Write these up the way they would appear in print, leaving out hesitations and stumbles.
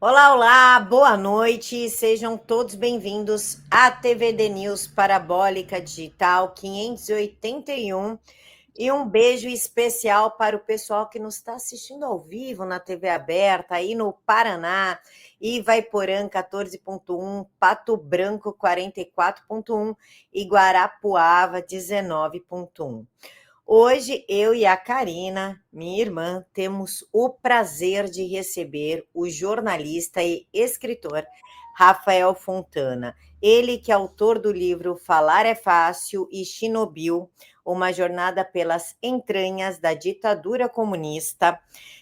Olá, olá, boa noite, sejam todos bem-vindos à TVD News Parabólica Digital 581 e um beijo especial para o pessoal que nos está assistindo ao vivo na TV aberta, aí no Paraná, Ivaiporã 14.1, Pato Branco 44.1 e Guarapuava 19.1. Hoje, eu e a Karina, minha irmã, temos o prazer de receber o jornalista e escritor Rafael Fontana. Ele que é autor do livro Falar é Fácil e Chernobyl, uma jornada pelas entranhas da ditadura comunista.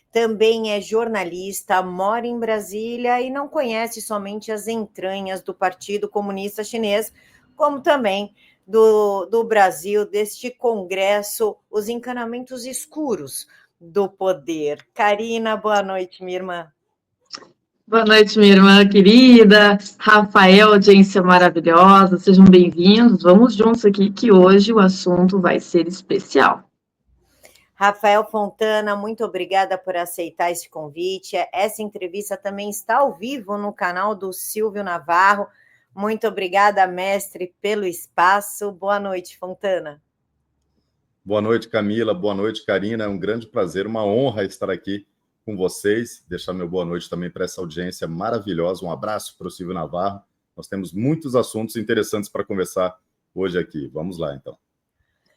Também é jornalista, mora em Brasília e não conhece somente as entranhas do Partido Comunista Chinês, como também do Brasil, deste congresso, os encanamentos escuros do poder. Karina, boa noite, minha irmã. Boa noite, minha irmã querida, Rafael, audiência maravilhosa, sejam bem-vindos, vamos juntos aqui que hoje o assunto vai ser especial. Rafael Fontana, muito obrigada por aceitar esse convite. Essa entrevista também está ao vivo no canal do Silvio Navarro. Muito obrigada, mestre, pelo espaço. Boa noite, Fontana. Boa noite, Camila. Boa noite, Karina. É um grande prazer, uma honra estar aqui com vocês. Deixar meu boa noite também para essa audiência maravilhosa. Um abraço para o Silvio Navarro. Nós temos muitos assuntos interessantes para conversar hoje aqui. Vamos lá, então.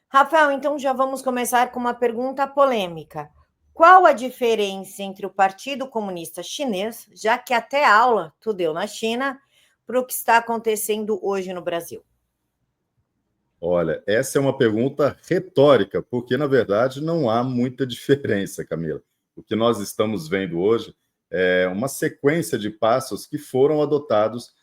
Rafael, então já vamos começar com uma pergunta polêmica. Qual a diferença entre o Partido Comunista Chinês, já que até aula tu deu na China, para o que está acontecendo hoje no Brasil? Olha, essa é uma pergunta retórica, porque, na verdade, não há muita diferença, Camila. O que nós estamos vendo hoje é uma sequência de passos que foram adotados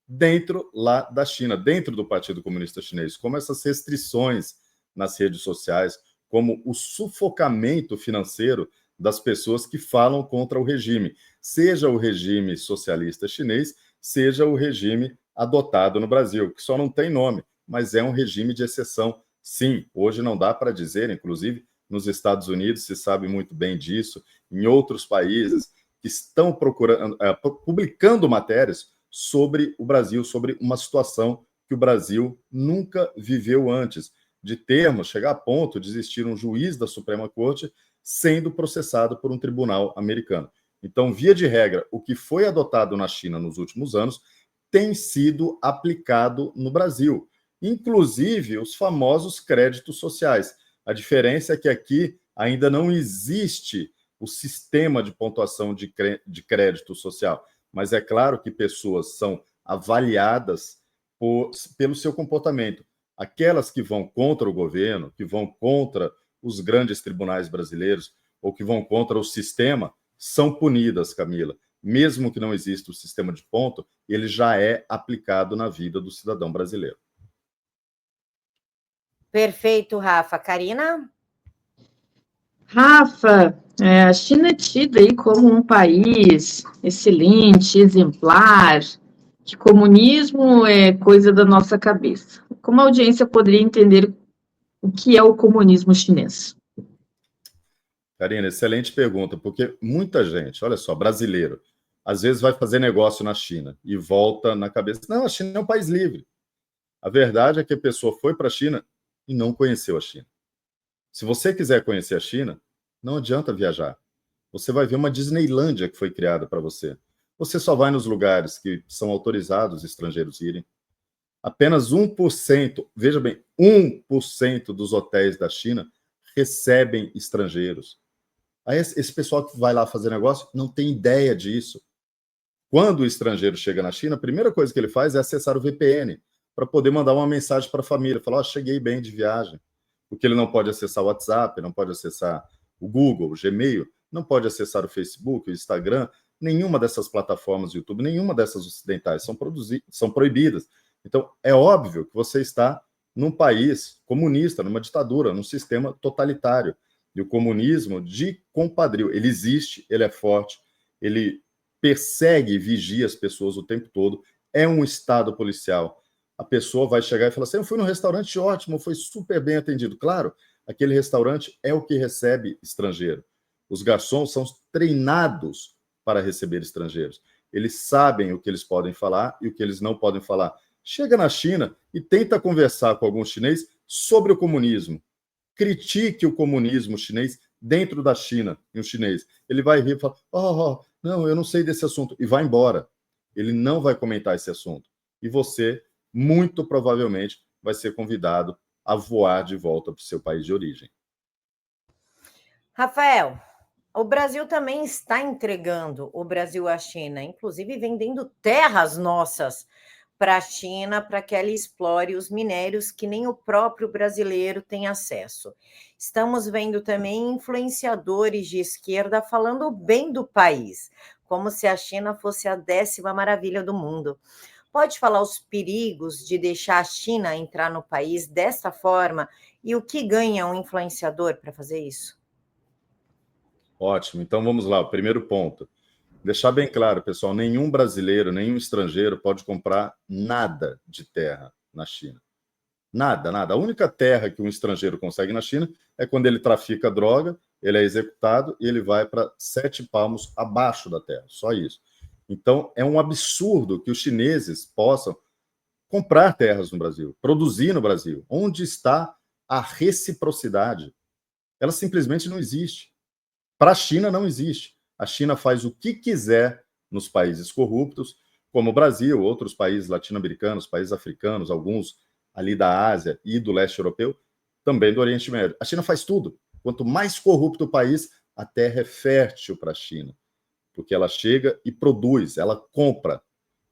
dentro lá da China, dentro do Partido Comunista Chinês, como essas restrições nas redes sociais, como o sufocamento financeiro das pessoas que falam contra o regime, seja o regime socialista chinês, seja o regime adotado no Brasil, que só não tem nome, mas é um regime de exceção. Sim, hoje não dá para dizer, inclusive nos Estados Unidos se sabe muito bem disso, em outros países que estão publicando matérias sobre o Brasil, sobre uma situação que o Brasil nunca viveu antes, de termos, chegar a ponto de existir um juiz da Suprema Corte sendo processado por um tribunal americano. Então, via de regra, o que foi adotado na China nos últimos anos tem sido aplicado no Brasil, inclusive os famosos créditos sociais. A diferença é que aqui ainda não existe o sistema de pontuação de crédito social, mas é claro que pessoas são avaliadas pelo seu comportamento. Aquelas que vão contra o governo, que vão contra os grandes tribunais brasileiros ou que vão contra o sistema, são punidas, Camila. Mesmo que não exista o sistema de ponto, ele já é aplicado na vida do cidadão brasileiro. Perfeito, Rafa. Karina? Rafa, a China é tida aí como um país excelente, exemplar, que comunismo é coisa da nossa cabeça. Como a audiência poderia entender o que é o comunismo chinês? Karina, excelente pergunta, porque muita gente, olha só, brasileiro, às vezes vai fazer negócio na China e volta na cabeça, não, a China é um país livre. A verdade é que a pessoa foi para a China e não conheceu a China. Se você quiser conhecer a China, não adianta viajar. Você vai ver uma Disneylândia que foi criada para você. Você só vai nos lugares que são autorizados os estrangeiros irem. Apenas 1%, veja bem, 1% dos hotéis da China recebem estrangeiros. Aí esse pessoal que vai lá fazer negócio não tem ideia disso. Quando o estrangeiro chega na China, a primeira coisa que ele faz é acessar o VPN para poder mandar uma mensagem para a família, falar, cheguei bem de viagem. Porque ele não pode acessar o WhatsApp, não pode acessar o Google, o Gmail, não pode acessar o Facebook, o Instagram, nenhuma dessas plataformas do YouTube, nenhuma dessas ocidentais são proibidas. Então, é óbvio que você está num país comunista, numa ditadura, num sistema totalitário. E o comunismo de compadrio, ele existe, ele é forte, ele persegue e vigia as pessoas o tempo todo, é um estado policial. A pessoa vai chegar e falar assim, eu fui num restaurante ótimo, foi super bem atendido. Claro, aquele restaurante é o que recebe estrangeiro. Os garçons são treinados para receber estrangeiros. Eles sabem o que eles podem falar e o que eles não podem falar. Chega na China e tenta conversar com algum chinês sobre o comunismo. Critique o comunismo chinês dentro da China, em um chinês. Ele vai rir e falar, não, eu não sei desse assunto, e vai embora. Ele não vai comentar esse assunto. E você, muito provavelmente, vai ser convidado a voar de volta para o seu país de origem. Rafael, o Brasil também está entregando o Brasil à China, inclusive vendendo terras nossas para a China, para que ela explore os minérios que nem o próprio brasileiro tem acesso. Estamos vendo também influenciadores de esquerda falando bem do país, como se a China fosse a 10ª maravilha do mundo. Pode falar os perigos de deixar a China entrar no país desta forma e o que ganha um influenciador para fazer isso? Ótimo, então vamos lá, o primeiro ponto. Deixar bem claro, pessoal, nenhum brasileiro, nenhum estrangeiro pode comprar nada de terra na China. Nada, nada. A única terra que um estrangeiro consegue na China é quando ele trafica droga, ele é executado e ele vai para 7 palmos abaixo da terra. Só isso. Então, é um absurdo que os chineses possam comprar terras no Brasil, produzir no Brasil. Onde está a reciprocidade? Ela simplesmente não existe. Para a China, não existe. A China faz o que quiser nos países corruptos, como o Brasil, outros países latino-americanos, países africanos, alguns ali da Ásia e do leste europeu, também do Oriente Médio. A China faz tudo. Quanto mais corrupto o país, a terra é fértil para a China, porque ela chega e produz, ela compra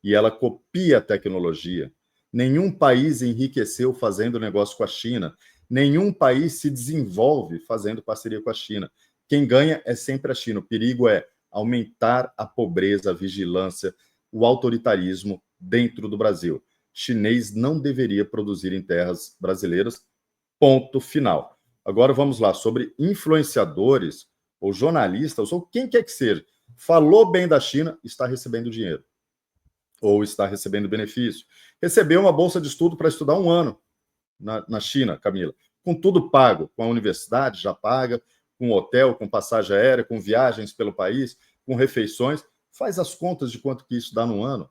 e ela copia a tecnologia. Nenhum país enriqueceu fazendo negócio com a China. Nenhum país se desenvolve fazendo parceria com a China. Quem ganha é sempre a China. O perigo é aumentar a pobreza, a vigilância, o autoritarismo dentro do Brasil. Chinês não deveria produzir em terras brasileiras, ponto final. Agora vamos lá, sobre influenciadores ou jornalistas, ou quem quer que seja, falou bem da China, está recebendo dinheiro, ou está recebendo benefício. Recebeu uma bolsa de estudo para estudar 1 ano na China, Camila, com tudo pago, com a universidade já paga, com hotel, com passagem aérea, com viagens pelo país, com refeições. Faz as contas de quanto que isso dá no ano.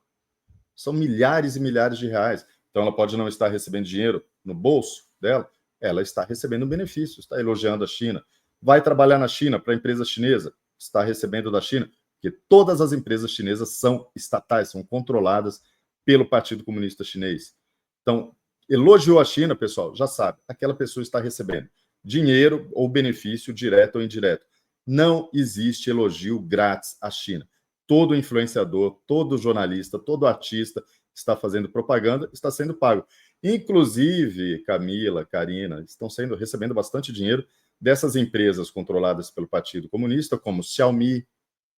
São milhares e milhares de reais. Então, ela pode não estar recebendo dinheiro no bolso dela, ela está recebendo benefício, está elogiando a China. Vai trabalhar na China para a empresa chinesa, está recebendo da China, porque todas as empresas chinesas são estatais, são controladas pelo Partido Comunista Chinês. Então, elogiou a China, pessoal, já sabe, aquela pessoa está recebendo dinheiro ou benefício direto ou indireto. Não existe elogio grátis à China. Todo influenciador, todo jornalista, todo artista está fazendo propaganda, está sendo pago. Inclusive, Camila, Karina, estão recebendo bastante dinheiro dessas empresas controladas pelo Partido Comunista, como Xiaomi,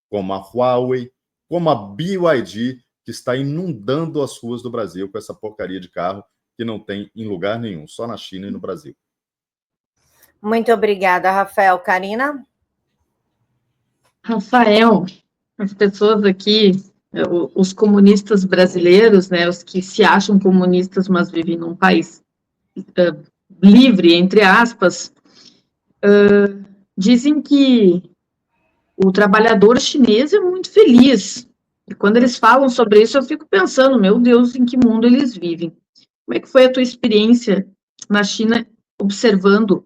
como a Huawei, como a BYD, que está inundando as ruas do Brasil com essa porcaria de carro que não tem em lugar nenhum, só na China e no Brasil. Muito obrigada, Rafael. Karina? Rafael, as pessoas aqui, os comunistas brasileiros, né, os que se acham comunistas, mas vivem num país livre, entre aspas, dizem que o trabalhador chinês é muito feliz. E quando eles falam sobre isso, eu fico pensando, meu Deus, em que mundo eles vivem? Como é que foi a tua experiência na China observando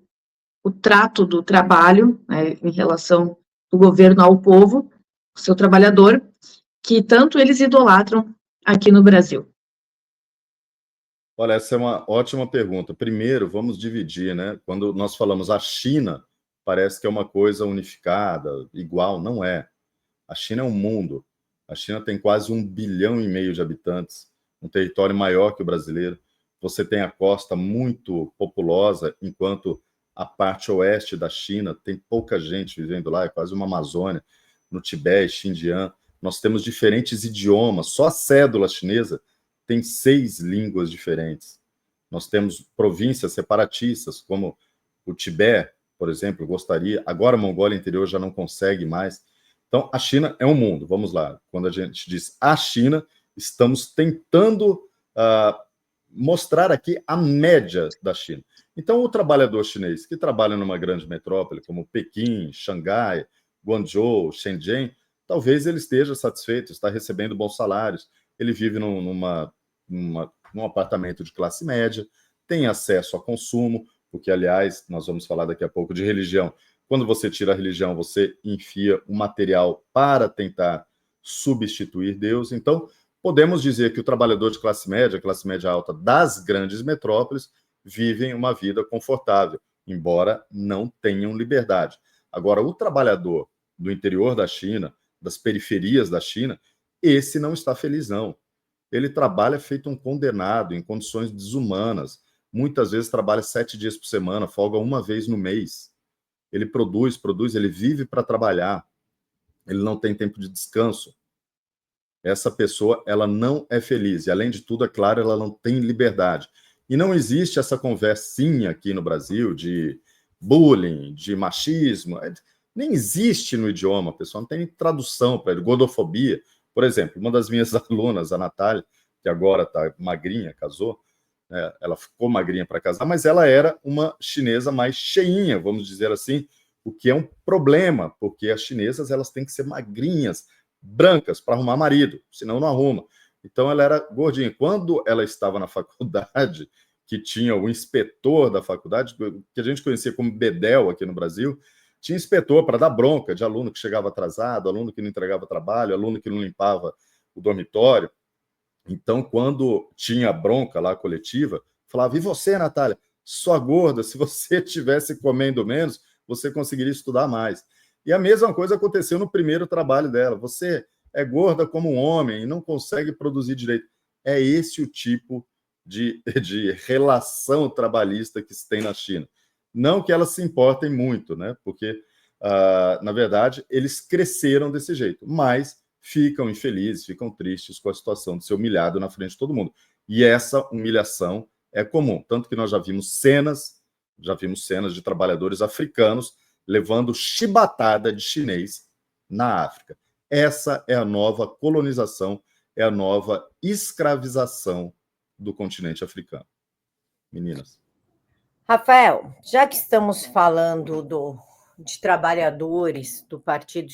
o trato do trabalho, né, em relação do governo ao povo, o seu trabalhador, que tanto eles idolatram aqui no Brasil? Olha, essa é uma ótima pergunta. Primeiro, vamos dividir, né? Quando nós falamos a China, parece que é uma coisa unificada, igual, não é. A China é um mundo. A China tem quase 1,5 bilhão de habitantes, um território maior que o brasileiro. Você tem a costa muito populosa, enquanto a parte oeste da China tem pouca gente vivendo lá, é quase uma Amazônia. No Tibete, Xinjiang, nós temos diferentes idiomas. Só a cédula chinesa tem 6 línguas diferentes. Nós temos províncias separatistas, como o Tibete, por exemplo, gostaria. Agora a Mongólia Interior já não consegue mais. Então, a China é um mundo. Vamos lá. Quando a gente diz a China, estamos tentando mostrar aqui a média da China. Então, o trabalhador chinês que trabalha numa grande metrópole, como Pequim, Xangai, Guangzhou, Shenzhen, talvez ele esteja satisfeito, está recebendo bons salários, ele vive num apartamento de classe média, tem acesso a consumo, porque, aliás, nós vamos falar daqui a pouco de religião. Quando você tira a religião, você enfia o material para tentar substituir Deus. Então, podemos dizer que o trabalhador de classe média alta das grandes metrópoles, vivem uma vida confortável, embora não tenham liberdade. Agora, o trabalhador do interior da China, das periferias da China, esse não está feliz, não. Ele trabalha feito um condenado, em condições desumanas. Muitas vezes trabalha 7 dias por semana, folga uma vez no mês. Ele produz, ele vive para trabalhar. Ele não tem tempo de descanso. Essa pessoa, ela não é feliz. E, além de tudo, é claro, ela não tem liberdade. E não existe essa conversinha aqui no Brasil de bullying, de machismo. Nem existe no idioma, pessoal. Não tem tradução para ele. Gordofobia. Por exemplo, uma das minhas alunas, a Natália, que agora está magrinha, casou, né? Ela ficou magrinha para casar, mas ela era uma chinesa mais cheinha, vamos dizer assim, o que é um problema, porque as chinesas elas têm que ser magrinhas, brancas, para arrumar marido, senão não arruma. Então ela era gordinha. Quando ela estava na faculdade, que tinha o inspetor da faculdade, que a gente conhecia como Bedel aqui no Brasil, tinha inspetor para dar bronca de aluno que chegava atrasado, aluno que não entregava trabalho, aluno que não limpava o dormitório. Então, quando tinha bronca lá coletiva, falava: e você, Natália, sua gorda, se você estivesse comendo menos, você conseguiria estudar mais. E a mesma coisa aconteceu no primeiro trabalho dela. Você é gorda como um homem e não consegue produzir direito. É esse o tipo de relação trabalhista que se tem na China. Não que elas se importem muito, né? Porque, na verdade, eles cresceram desse jeito, mas ficam infelizes, ficam tristes com a situação de ser humilhado na frente de todo mundo. E essa humilhação é comum, tanto que nós já vimos cenas de trabalhadores africanos levando chibatada de chinês na África. Essa é a nova colonização, é a nova escravização do continente africano. Meninas. Rafael, já que estamos falando de trabalhadores do Partido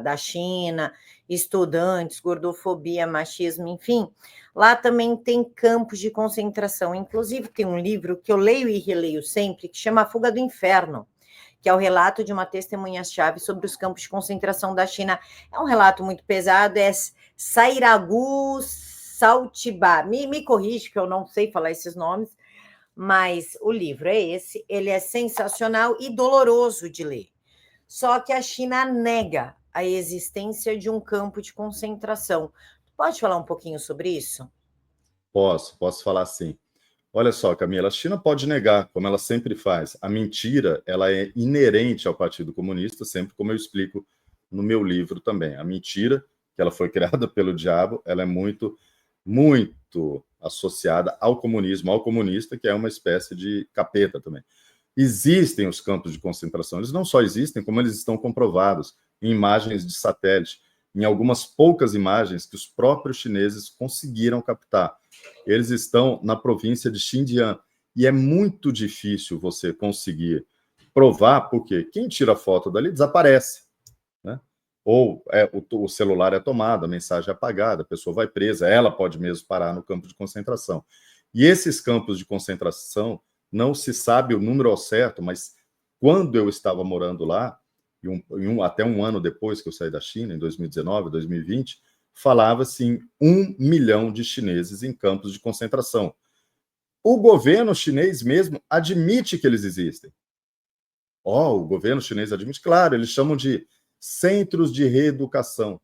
da China, estudantes, gordofobia, machismo, enfim, lá também tem campos de concentração. Inclusive, tem um livro que eu leio e releio sempre, que chama A Fuga do Inferno, que é o relato de uma testemunha-chave sobre os campos de concentração da China. É um relato muito pesado, é Sairagu Saltibá. Me corrige, que eu não sei falar esses nomes, mas o livro é esse, ele é sensacional e doloroso de ler. Só que a China nega a existência de um campo de concentração. Pode falar um pouquinho sobre isso? Posso falar sim. Olha só, Camila, a China pode negar, como ela sempre faz. A mentira, ela é inerente ao Partido Comunista, sempre como eu explico no meu livro também. A mentira, que ela foi criada pelo diabo, ela é muito, muito associada ao comunismo, ao comunista, que é uma espécie de capeta também. Existem os campos de concentração, eles não só existem, como eles estão comprovados em imagens de satélite, em algumas poucas imagens que os próprios chineses conseguiram captar. Eles estão na província de Xinjiang, e é muito difícil você conseguir provar, porque quem tira foto dali desaparece, né? Ou o celular é tomado, a mensagem é apagada, a pessoa vai presa, ela pode mesmo parar no campo de concentração. E esses campos de concentração, não se sabe o número ao certo, mas quando eu estava morando lá, até um ano depois que eu saí da China, em 2019, 2020, falava-se em 1 milhão de chineses em campos de concentração. O governo chinês mesmo admite que eles existem. O governo chinês admite, claro, eles chamam de centros de reeducação.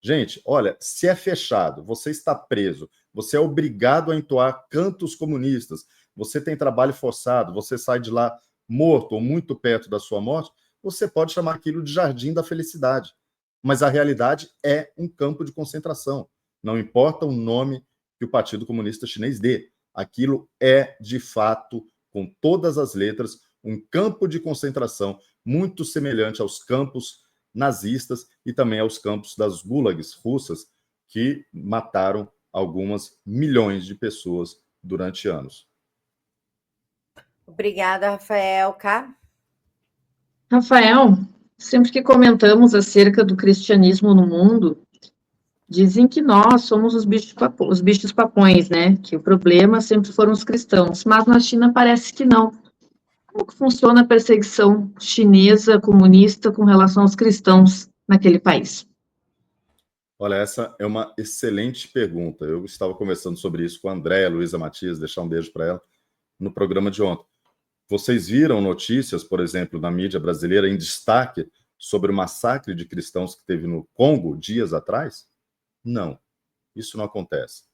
Gente, olha, se é fechado, você está preso, você é obrigado a entoar cantos comunistas, você tem trabalho forçado, você sai de lá morto ou muito perto da sua morte, você pode chamar aquilo de jardim da felicidade. Mas a realidade é um campo de concentração. Não importa o nome que o Partido Comunista Chinês dê. Aquilo é, de fato, com todas as letras, um campo de concentração muito semelhante aos campos nazistas e também aos campos das gulags russas, que mataram algumas milhões de pessoas durante anos. Obrigada, Rafael. Cá? Rafael, sempre que comentamos acerca do cristianismo no mundo, dizem que nós somos os bichos papões, né? Que o problema sempre foram os cristãos, mas na China parece que não. Como que funciona a perseguição chinesa comunista com relação aos cristãos naquele país? Olha, essa é uma excelente pergunta. Eu estava conversando sobre isso com a Andréa Luiza Matias, deixar um beijo para ela, no programa de ontem. Vocês viram notícias, por exemplo, na mídia brasileira em destaque sobre o massacre de cristãos que teve no Congo dias atrás? Não, isso não acontece.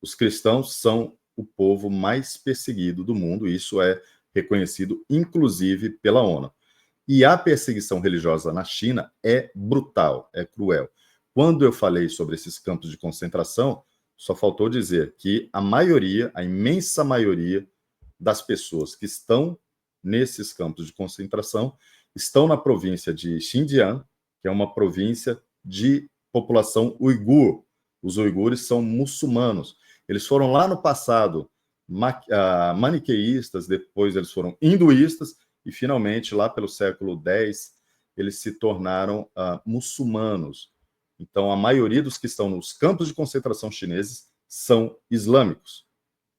Os cristãos são o povo mais perseguido do mundo, e isso é reconhecido, inclusive, pela ONU. E a perseguição religiosa na China é brutal, é cruel. Quando eu falei sobre esses campos de concentração, só faltou dizer que a maioria, a imensa maioria das pessoas que estão nesses campos de concentração estão na província de Xinjiang, que é uma província de população uigur. Os uigures são muçulmanos. Eles foram lá no passado maniqueístas, depois eles foram hinduístas, e finalmente, lá pelo século X, eles se tornaram muçulmanos. Então, a maioria dos que estão nos campos de concentração chineses são islâmicos,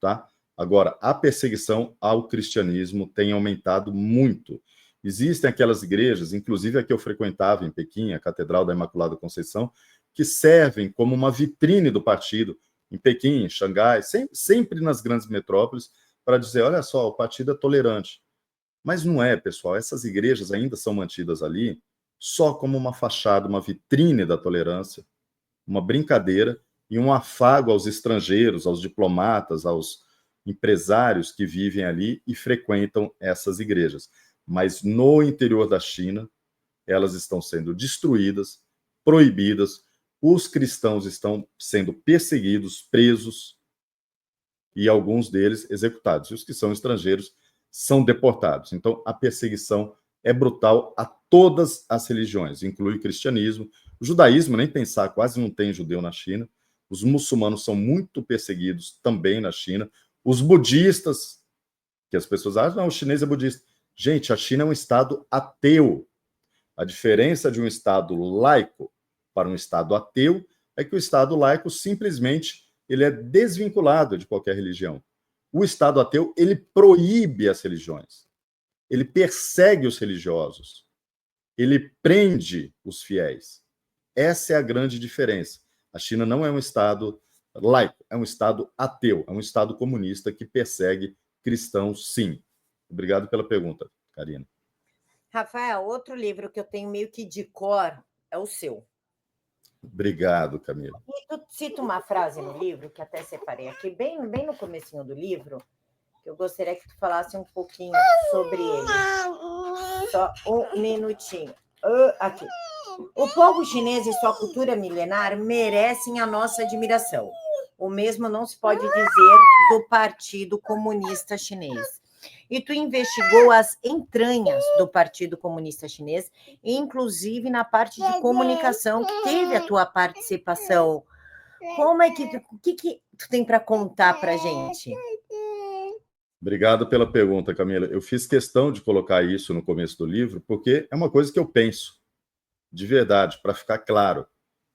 tá? Agora, a perseguição ao cristianismo tem aumentado muito. Existem aquelas igrejas, inclusive a que eu frequentava em Pequim, a Catedral da Imaculada Conceição, que servem como uma vitrine do partido em Pequim, em Xangai, sempre nas grandes metrópoles, para dizer, olha só, o partido é tolerante. Mas não é, pessoal. Essas igrejas ainda são mantidas ali só como uma fachada, uma vitrine da tolerância, uma brincadeira e um afago aos estrangeiros, aos diplomatas, aos empresários que vivem ali e frequentam essas igrejas. Mas no interior da China, elas estão sendo destruídas, proibidas, os cristãos estão sendo perseguidos, presos e alguns deles executados. E os que são estrangeiros são deportados. Então, a perseguição é brutal a todas as religiões, inclui o cristianismo. O judaísmo, nem pensar, quase não tem judeu na China. Os muçulmanos são muito perseguidos também na China. Os budistas, que as pessoas acham, não, o chinês é budista. Gente, a China é um estado ateu. A diferença de um estado laico para um estado ateu é que o estado laico simplesmente ele é desvinculado de qualquer religião. O estado ateu, ele proíbe as religiões. Ele persegue os religiosos. Ele prende os fiéis. Essa é a grande diferença. A China não é um estado laico, é um estado ateu, é um estado comunista que persegue cristãos, sim. Obrigado pela pergunta, Karina. Rafael, outro livro que eu tenho meio que de cor é o seu. Obrigado, Camila. E tu cita uma frase no livro, que até separei aqui, bem no comecinho do livro, que eu gostaria que tu falasse um pouquinho sobre ele. Só um minutinho. Aqui. O povo chinês e sua cultura milenar merecem a nossa admiração. O mesmo não se pode dizer do Partido Comunista Chinês. E tu investigou as entranhas do Partido Comunista Chinês, inclusive na parte de comunicação, que teve a tua participação. Como é que o que tu tem para contar para a gente? Obrigado pela pergunta, Camila. Eu fiz questão de colocar isso no começo do livro, porque é uma coisa que eu penso, de verdade, para ficar claro,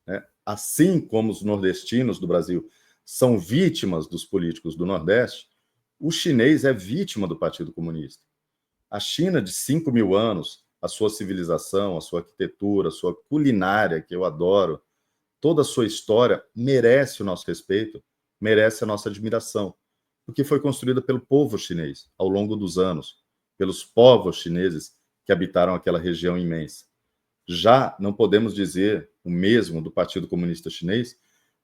né? Assim como os nordestinos do Brasil são vítimas dos políticos do Nordeste, o chinês é vítima do Partido Comunista. A China, de 5.000 anos, a sua civilização, a sua arquitetura, a sua culinária, que eu adoro, toda a sua história merece o nosso respeito, merece a nossa admiração, porque foi construída pelo povo chinês ao longo dos anos, pelos povos chineses que habitaram aquela região imensa. Já não podemos dizer o mesmo do Partido Comunista Chinês,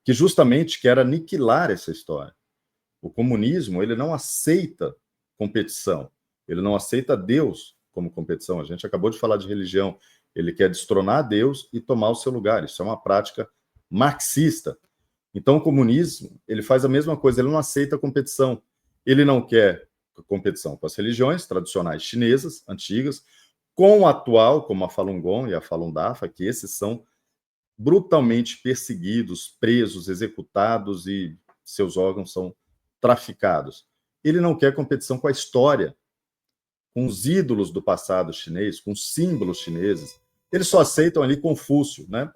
que justamente quer aniquilar essa história. O comunismo, ele não aceita competição, ele não aceita Deus como competição. A gente acabou de falar de religião, ele quer destronar Deus e tomar o seu lugar. Isso é uma prática marxista. Então, o comunismo, ele faz a mesma coisa, ele não aceita competição. Ele não quer competição com as religiões tradicionais chinesas, antigas, com o atual, como a Falun Gong e a Falun Dafa, que esses são brutalmente perseguidos, presos, executados e seus órgãos são traficados. Ele não quer competição com a história, com os ídolos do passado chinês, com os símbolos chineses. Eles só aceitam ali Confúcio, né?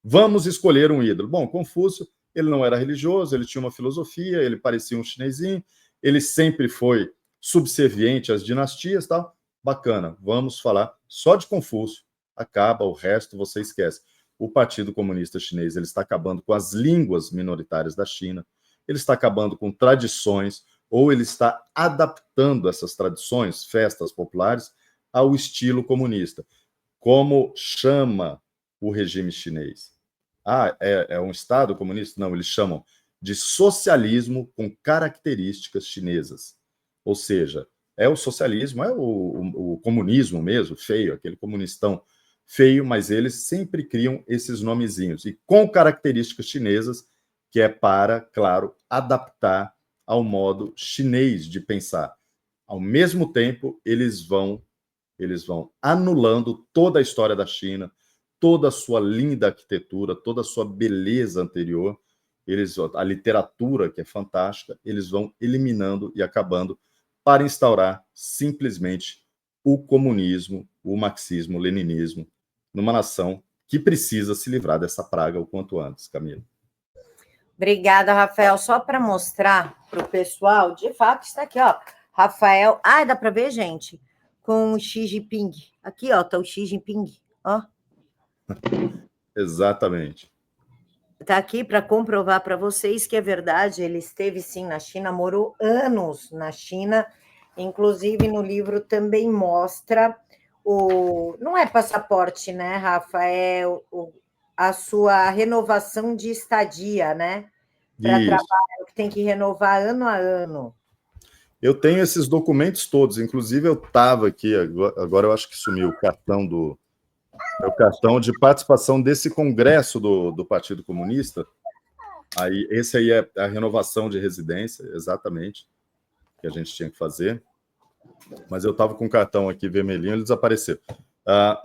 Vamos escolher um ídolo. Bom, Confúcio, ele não era religioso, ele tinha uma filosofia, ele parecia um chinesinho, ele sempre foi subserviente às dinastias, tal. Bacana, vamos falar só de Confúcio. Acaba, o resto você esquece. O Partido Comunista Chinês ele está acabando com as línguas minoritárias da China, ele está acabando com tradições, ou ele está adaptando essas tradições, festas populares, ao estilo comunista. Como chama o regime chinês? É um Estado comunista? Não, eles chamam de socialismo com características chinesas. Ou seja, é o socialismo, é o comunismo mesmo, feio, aquele comunistão feio, mas eles sempre criam esses nomezinhos, e com características chinesas, que é para, claro, adaptar ao modo chinês de pensar. Ao mesmo tempo, eles vão anulando toda a história da China, toda a sua linda arquitetura, toda a sua beleza anterior, a literatura, que é fantástica, eles vão eliminando e acabando para instaurar simplesmente o comunismo, o marxismo-leninismo, numa nação que precisa se livrar dessa praga o quanto antes, Camila. Obrigada, Rafael. Só para mostrar para o pessoal, de fato, está aqui, ó. Rafael. Dá para ver, gente? Com o Xi Jinping. Aqui, ó, tá o Xi Jinping. Ó. Exatamente. Está aqui para comprovar para vocês que é verdade. Ele esteve, sim, na China, morou anos na China. Inclusive, no livro também mostra não é passaporte, né, Rafa? É a sua renovação de estadia, né? Para trabalho, que tem que renovar ano a ano. Eu tenho esses documentos todos, inclusive eu estava aqui, agora eu acho que sumiu o cartão meu cartão de participação desse congresso do Partido Comunista. Aí, esse aí é a renovação de residência, exatamente, que a gente tinha que fazer. Mas eu estava com o cartão aqui vermelhinho, ele desapareceu.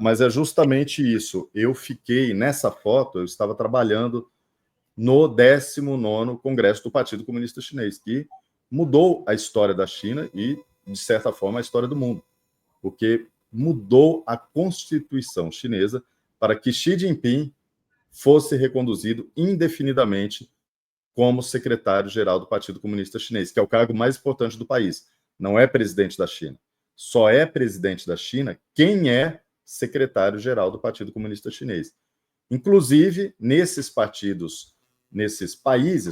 Mas é justamente isso. Eu fiquei, nessa foto, eu estava trabalhando no 19º Congresso do Partido Comunista Chinês, que mudou a história da China e, de certa forma, a história do mundo. Porque mudou a Constituição chinesa para que Xi Jinping fosse reconduzido indefinidamente como secretário-geral do Partido Comunista Chinês, que é o cargo mais importante do país. Não é presidente da China. Só é presidente da China quem é secretário-geral do Partido Comunista Chinês. Inclusive, nesses países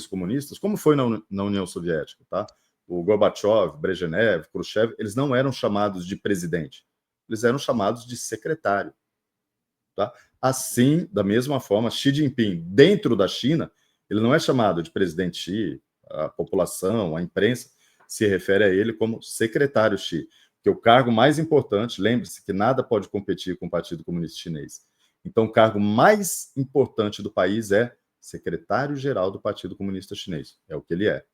comunistas, como foi na União Soviética, tá? O Gorbachev, Brezhnev, Khrushchev, eles não eram chamados de presidente. Eles eram chamados de secretário. Tá? Assim, da mesma forma, Xi Jinping, dentro da China, ele não é chamado de presidente Xi, a população, a imprensa, se refere a ele como secretário Xi, que é o cargo mais importante. Lembre-se que nada pode competir com o Partido Comunista Chinês. Então, o cargo mais importante do país é secretário-geral do Partido Comunista Chinês. É o que ele é.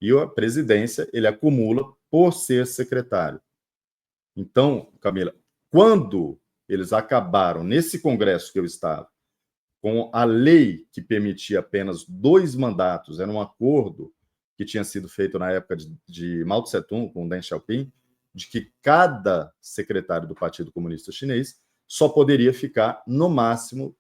E a presidência ele acumula por ser secretário. Então, Camila, quando eles acabaram, nesse congresso que eu estava, com a lei que permitia apenas 2 mandatos, era um acordo que tinha sido feito na época de Mao Tse-tung com Deng Xiaoping, de que cada secretário do Partido Comunista Chinês só poderia ficar, no máximo,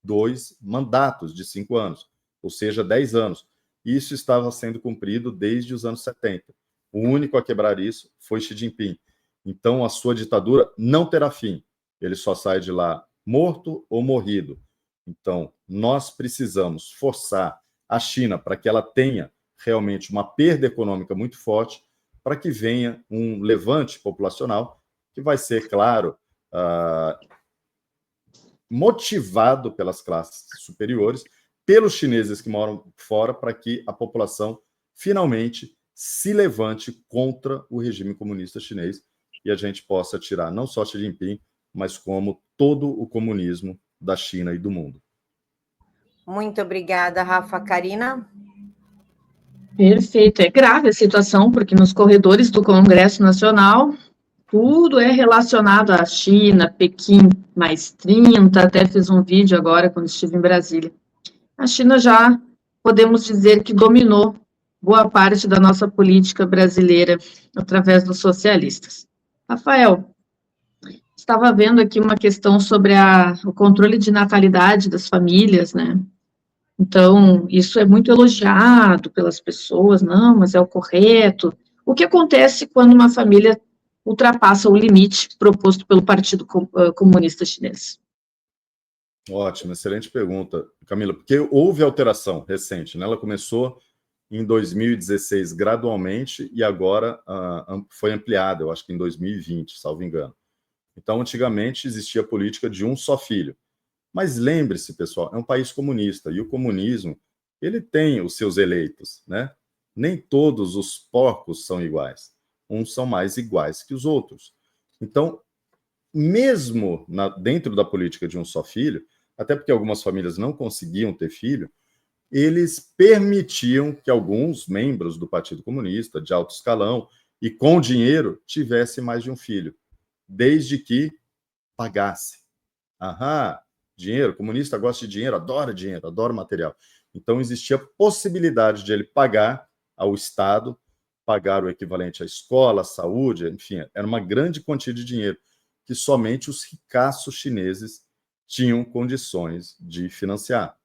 2 mandatos de 5 anos, ou seja, 10 anos. Isso estava sendo cumprido desde os anos 70. O único a quebrar isso foi Xi Jinping. Então, a sua ditadura não terá fim. Ele só sai de lá morto ou morrido. Então, nós precisamos forçar a China para que ela tenha realmente uma perda econômica muito forte, para que venha um levante populacional que vai ser, claro, motivado pelas classes superiores, pelos chineses que moram fora, para que a população finalmente se levante contra o regime comunista chinês e a gente possa tirar não só Xi Jinping, mas como todo o comunismo da China e do mundo. Muito obrigada, Rafa. Karina? Perfeito. É grave a situação, porque nos corredores do Congresso Nacional, tudo é relacionado à China, Pequim mais 30, até fiz um vídeo agora quando estive em Brasília. A China já, podemos dizer que dominou boa parte da nossa política brasileira através dos socialistas. Rafael, estava vendo aqui uma questão sobre o controle de natalidade das famílias, né? Então, isso é muito elogiado pelas pessoas, não, mas é o correto. O que acontece quando uma família ultrapassa o limite proposto pelo Partido Comunista Chinês? Ótimo, excelente pergunta, Camila, porque houve alteração recente, né? Ela começou em 2016 gradualmente e agora foi ampliada, eu acho que em 2020, salvo engano. Então, antigamente existia a política de um só filho. Mas lembre-se, pessoal, é um país comunista e o comunismo, ele tem os seus eleitos, né? Nem todos os porcos são iguais. Uns são mais iguais que os outros. Então, mesmo dentro da política de um só filho, até porque algumas famílias não conseguiam ter filho, eles permitiam que alguns membros do Partido Comunista, de alto escalão e com dinheiro, tivessem mais de um filho, desde que pagasse. Aham, dinheiro, comunista gosta de dinheiro, adora material. Então, existia possibilidade de ele pagar ao Estado, pagar o equivalente à escola, à saúde, enfim, era uma grande quantia de dinheiro que somente os ricaços chineses tinham condições de financiar.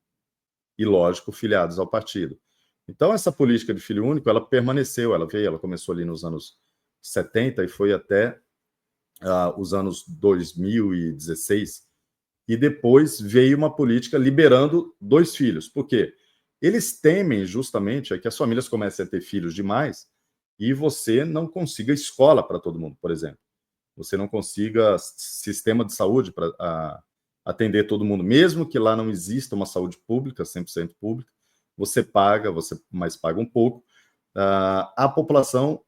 E, lógico, filiados ao partido. Então, essa política de filho único, ela permaneceu, ela começou ali nos anos 70 e foi até os anos 2016, e depois veio uma política liberando 2 filhos. Por quê? Eles temem justamente que as famílias comecem a ter filhos demais e você não consiga escola para todo mundo, por exemplo. Você não consiga sistema de saúde para atender todo mundo, mesmo que lá não exista uma saúde pública, 100% pública, você mais paga um pouco. A população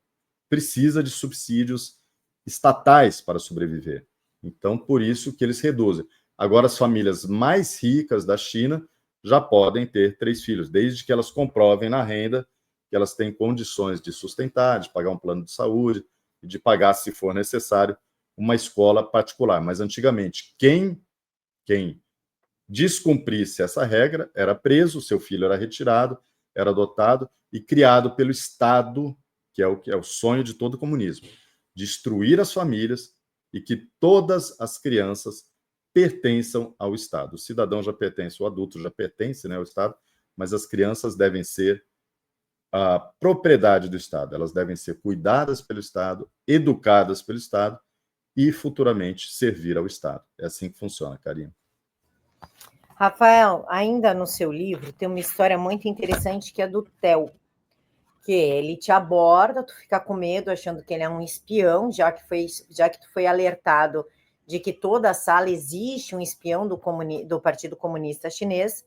precisa de subsídios estatais para sobreviver. Então, por isso que eles reduzem. Agora, as famílias mais ricas da China já podem ter 3 filhos, desde que elas comprovem na renda que elas têm condições de sustentar, de pagar um plano de saúde e de pagar, se for necessário, uma escola particular. Mas, antigamente, quem descumprisse essa regra era preso, seu filho era retirado, era adotado e criado pelo Estado, que é o sonho de todo comunismo, destruir as famílias e que todas as crianças pertençam ao Estado. O cidadão já pertence, o adulto já pertence, né, ao Estado, mas as crianças devem ser a propriedade do Estado. Elas devem ser cuidadas pelo Estado, educadas pelo Estado e futuramente servir ao Estado. É assim que funciona, Karina. Rafael, ainda no seu livro tem uma história muito interessante que é do Theo, que ele te aborda, tu fica com medo achando que ele é um espião, já que tu foi alertado de que toda a sala existe um espião do Partido Comunista Chinês,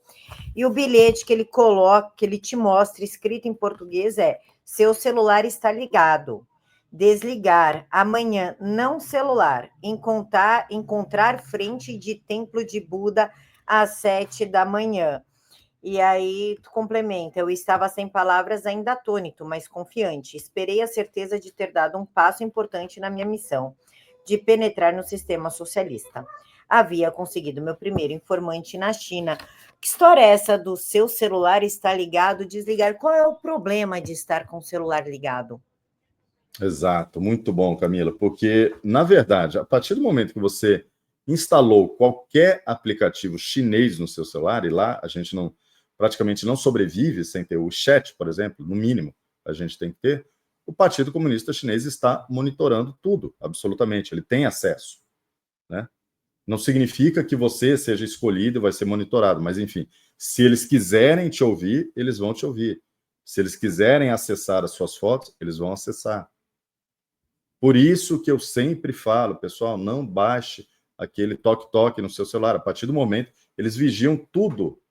e o bilhete que ele coloca, que ele te mostra, escrito em português, é: seu celular está ligado, desligar, amanhã não celular, encontrar frente de templo de Buda às 7 da manhã. E aí tu complementa: eu estava sem palavras, ainda atônito, mas confiante. Esperei a certeza de ter dado um passo importante na minha missão de penetrar no sistema socialista. Havia conseguido meu primeiro informante na China. Que história é essa do seu celular estar ligado, desligar? Qual é o problema de estar com o celular ligado? Exato, muito bom, Camila, porque, na verdade, a partir do momento que você instalou qualquer aplicativo chinês no seu celular, e lá a gente praticamente não sobrevive sem ter o chat, por exemplo, no mínimo, a gente tem que ter, o Partido Comunista Chinês está monitorando tudo, absolutamente, ele tem acesso, né? Não significa que você seja escolhido e vai ser monitorado, mas, enfim, se eles quiserem te ouvir, eles vão te ouvir. Se eles quiserem acessar as suas fotos, eles vão acessar. Por isso que eu sempre falo, pessoal, não baixe aquele toque-toque no seu celular. A partir do momento, eles vigiam tudo.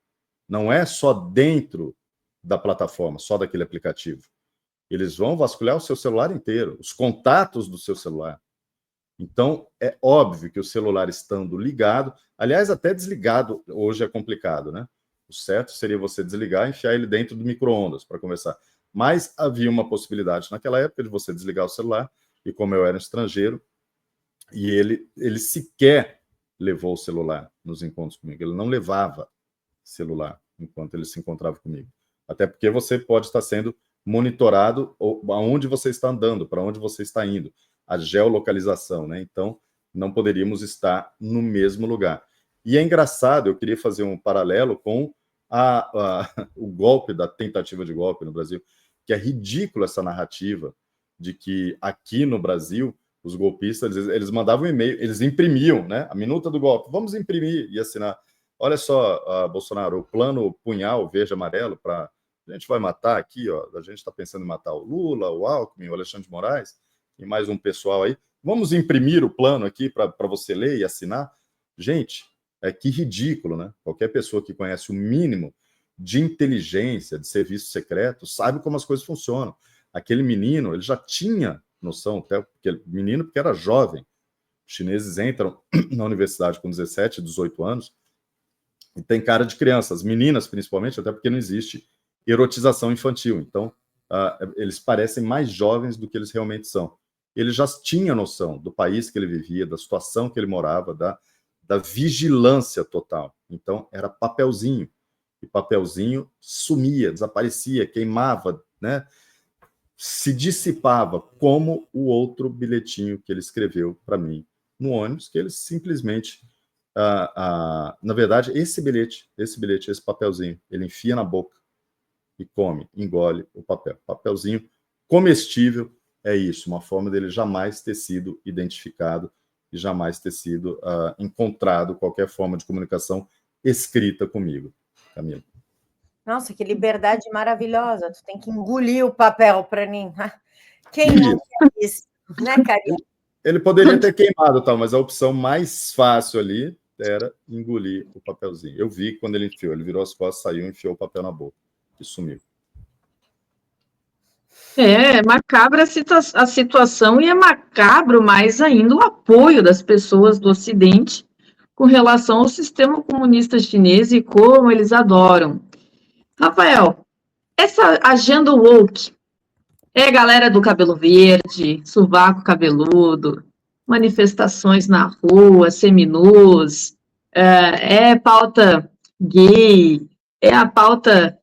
Não é só dentro da plataforma, só daquele aplicativo. Eles vão vasculhar o seu celular inteiro, os contatos do seu celular. Então, é óbvio que o celular estando ligado, aliás, até desligado hoje é complicado, né? O certo seria você desligar e enfiar ele dentro do micro-ondas para conversar. Mas havia uma possibilidade naquela época de você desligar o celular, e como eu era um estrangeiro, E ele sequer levou o celular nos encontros comigo. Ele não levava celular enquanto ele se encontrava comigo. Até porque você pode estar sendo monitorado aonde você está andando, para onde você está indo, a geolocalização, né? Então, não poderíamos estar no mesmo lugar. E é engraçado, eu queria fazer um paralelo com o golpe, da tentativa de golpe no Brasil, que é ridícula essa narrativa de que aqui no Brasil os golpistas, eles mandavam um e-mail, eles imprimiam, né? A minuta do golpe, vamos imprimir e assinar. Olha só, Bolsonaro, o plano punhal verde-amarelo para... A gente vai matar aqui, ó, a gente está pensando em matar o Lula, o Alckmin, o Alexandre de Moraes, e mais um pessoal aí. Vamos imprimir o plano aqui para você ler e assinar? Gente, que ridículo, né? Qualquer pessoa que conhece o mínimo de inteligência, de serviço secreto, sabe como as coisas funcionam. Aquele menino, ele já tinha noção, até porque menino porque era jovem. Os chineses entram na universidade com 17, 18 anos e tem cara de criança, as meninas principalmente, até porque não existe erotização infantil. Então, eles parecem mais jovens do que eles realmente são. Ele já tinha noção do país que ele vivia, da situação que ele morava, da vigilância total. Então, era papelzinho. E papelzinho sumia, desaparecia, queimava, né? Se dissipava, como o outro bilhetinho que ele escreveu para mim no ônibus, que ele simplesmente... na verdade, esse bilhete, esse papelzinho, ele enfia na boca e come, engole o papel. Papelzinho comestível é isso, uma forma dele jamais ter sido identificado e jamais ter sido encontrado qualquer forma de comunicação escrita comigo, Camila. Nossa, que liberdade maravilhosa. Tu tem que engolir o papel para mim. Quem não quer isso, né, Karina? Ele poderia ter queimado, tal, mas a opção mais fácil ali era engolir o papelzinho. Eu vi quando ele enfiou, ele virou as costas, saiu e enfiou o papel na boca e sumiu. É macabra a situação e é macabro mais ainda o apoio das pessoas do Ocidente com relação ao sistema comunista chinês e como eles adoram. Rafael, essa agenda woke é galera do cabelo verde, sovaco cabeludo, manifestações na rua, seminus, é pauta gay, é a pauta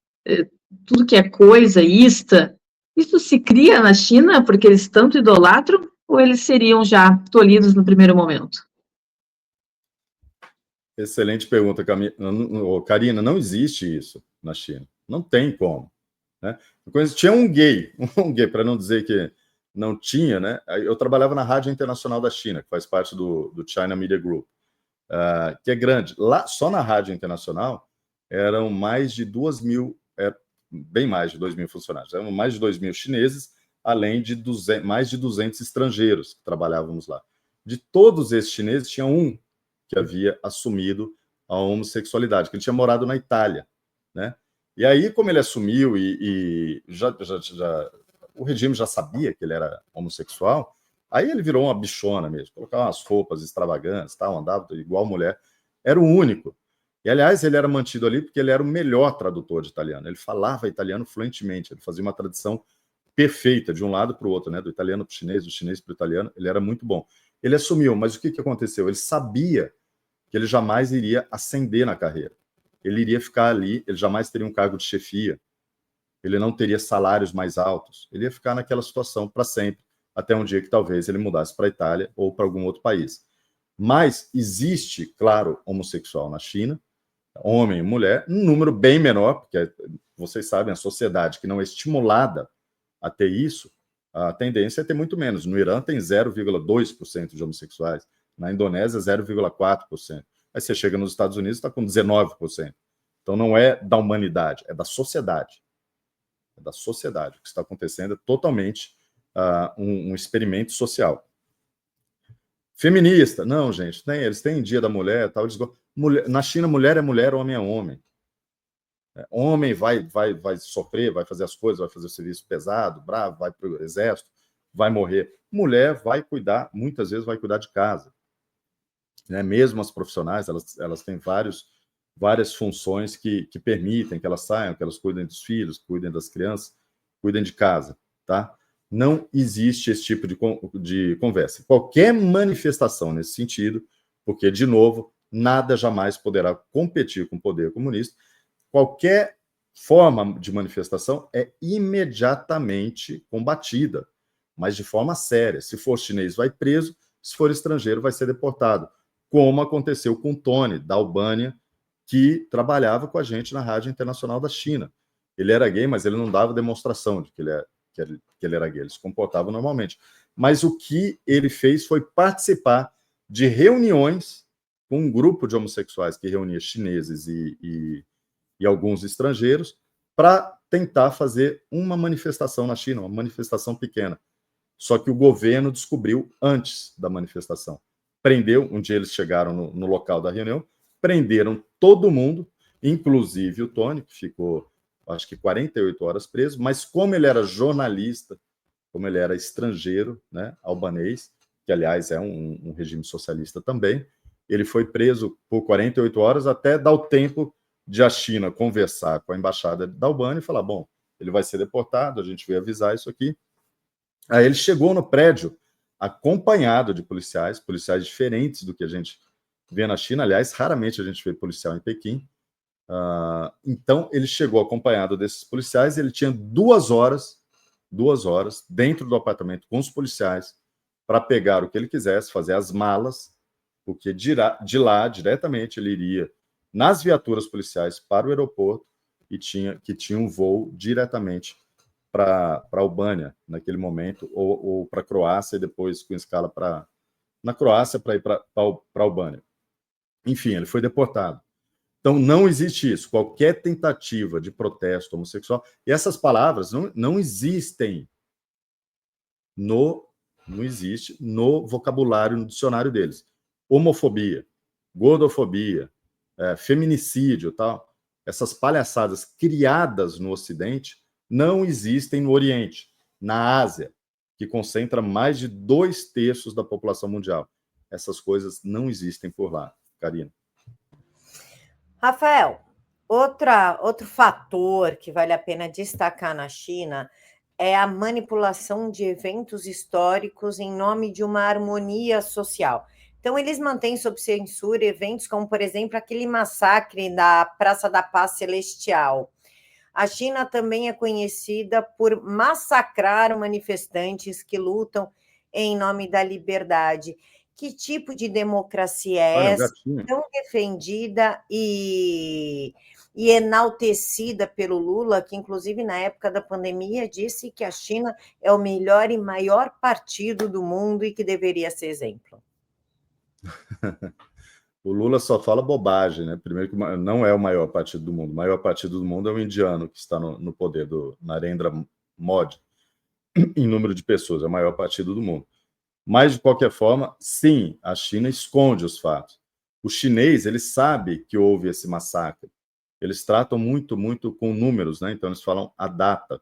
tudo que é coisa, ista. Isso se cria na China porque eles tanto idolatram ou eles seriam já tolhidos no primeiro momento? Excelente pergunta, Karina. Não existe isso na China. Não tem como. Né? Tinha um gay, para não dizer que não tinha, né? Eu trabalhava na Rádio Internacional da China, que faz parte do China Media Group, que é grande. Lá, só na Rádio Internacional, eram mais de 2.000, bem mais de 2.000 funcionários, eram mais de 2.000 chineses, além de mais de 200 estrangeiros que trabalhávamos lá. De todos esses chineses, tinha um que havia assumido a homossexualidade, que ele tinha morado na Itália, né? E aí, como ele assumiu e o regime já sabia que ele era homossexual, aí ele virou uma bichona mesmo, colocava umas roupas extravagantes, tal, andava igual mulher, era o único. E, aliás, ele era mantido ali porque ele era o melhor tradutor de italiano, ele falava italiano fluentemente, ele fazia uma tradução perfeita de um lado para o outro, né? Do italiano para o chinês, do chinês para o italiano, ele era muito bom. Ele assumiu, mas o que aconteceu? Ele sabia que ele jamais iria ascender na carreira. Ele iria ficar ali, ele jamais teria um cargo de chefia, ele não teria salários mais altos, ele ia ficar naquela situação para sempre, até um dia que talvez ele mudasse para a Itália ou para algum outro país. Mas existe, claro, homossexual na China, homem e mulher, um número bem menor, porque vocês sabem, a sociedade que não é estimulada a ter isso, a tendência é ter muito menos. No Irã tem 0,2% de homossexuais, na Indonésia 0,4%. Aí você chega nos Estados Unidos e está com 19%. Então não é da humanidade, é da sociedade. É da sociedade. O que está acontecendo é totalmente um experimento social. Feminista. Não, gente, eles têm Dia da Mulher, tal, na China, mulher é mulher, homem é homem. Homem vai sofrer, vai fazer as coisas, vai fazer o serviço pesado, bravo, vai para o exército, vai morrer. Mulher vai cuidar, muitas vezes vai cuidar de casa. Né? Mesmo as profissionais, elas têm várias funções que permitem que elas saiam, que elas cuidem dos filhos, cuidem das crianças, cuidem de casa, tá? Não existe esse tipo de conversa. Qualquer manifestação nesse sentido, porque, de novo, nada jamais poderá competir com o poder comunista, qualquer forma de manifestação é imediatamente combatida, mas de forma séria. Se for chinês, vai preso, se for estrangeiro, vai ser deportado, como aconteceu com o Tony, da Albânia, que trabalhava com a gente na Rádio Internacional da China. Ele era gay, mas ele não dava demonstração de que ele era gay, ele se comportava normalmente. Mas o que ele fez foi participar de reuniões com um grupo de homossexuais que reunia chineses e alguns estrangeiros para tentar fazer uma manifestação na China, uma manifestação pequena. Só que o governo descobriu antes da manifestação. Prendeu, um dia eles chegaram no local da reunião, prenderam todo mundo, inclusive o Tony, que ficou, acho que 48 horas preso, mas como ele era jornalista, como ele era estrangeiro, né, albanês, que, aliás, é um regime socialista também, ele foi preso por 48 horas até dar o tempo de a China conversar com a embaixada da Albânia e falar, bom, ele vai ser deportado, a gente veio avisar isso aqui. Aí ele chegou no prédio acompanhado de policiais diferentes do que a gente vê na China. Aliás, raramente a gente vê policial em Pequim. Então, ele chegou acompanhado desses policiais e ele tinha 2 horas dentro do apartamento com os policiais para pegar o que ele quisesse, fazer as malas, porque de lá, diretamente, ele iria nas viaturas policiais para o aeroporto e tinha um voo diretamente para a Albânia, naquele momento, ou para a Croácia, e depois com escala na Croácia para ir para a Albânia. Enfim, ele foi deportado. Então, não existe isso. Qualquer tentativa de protesto homossexual... E essas palavras não existem não existe no vocabulário, no dicionário deles. Homofobia, gordofobia, feminicídio, tal. Essas palhaçadas criadas no Ocidente não existem no Oriente, na Ásia, que concentra mais de 2/3 da população mundial. Essas coisas não existem por lá, Karina. Rafael, outro fator que vale a pena destacar na China é a manipulação de eventos históricos em nome de uma harmonia social. Então, eles mantêm sob censura eventos como, por exemplo, aquele massacre da Praça da Paz Celestial. A China também é conhecida por massacrar manifestantes que lutam em nome da liberdade. Que tipo de democracia é essa, tão defendida e enaltecida pelo Lula, que, inclusive, na época da pandemia, disse que a China é o melhor e maior partido do mundo e que deveria ser exemplo? O Lula só fala bobagem, né? Primeiro que não é o maior partido do mundo. O maior partido do mundo é o indiano, que está no poder, do Narendra Modi, em número de pessoas, é o maior partido do mundo. Mas, de qualquer forma, sim, a China esconde os fatos. O chinês, ele sabe que houve esse massacre. Eles tratam muito, muito com números, né? Então, eles falam a data.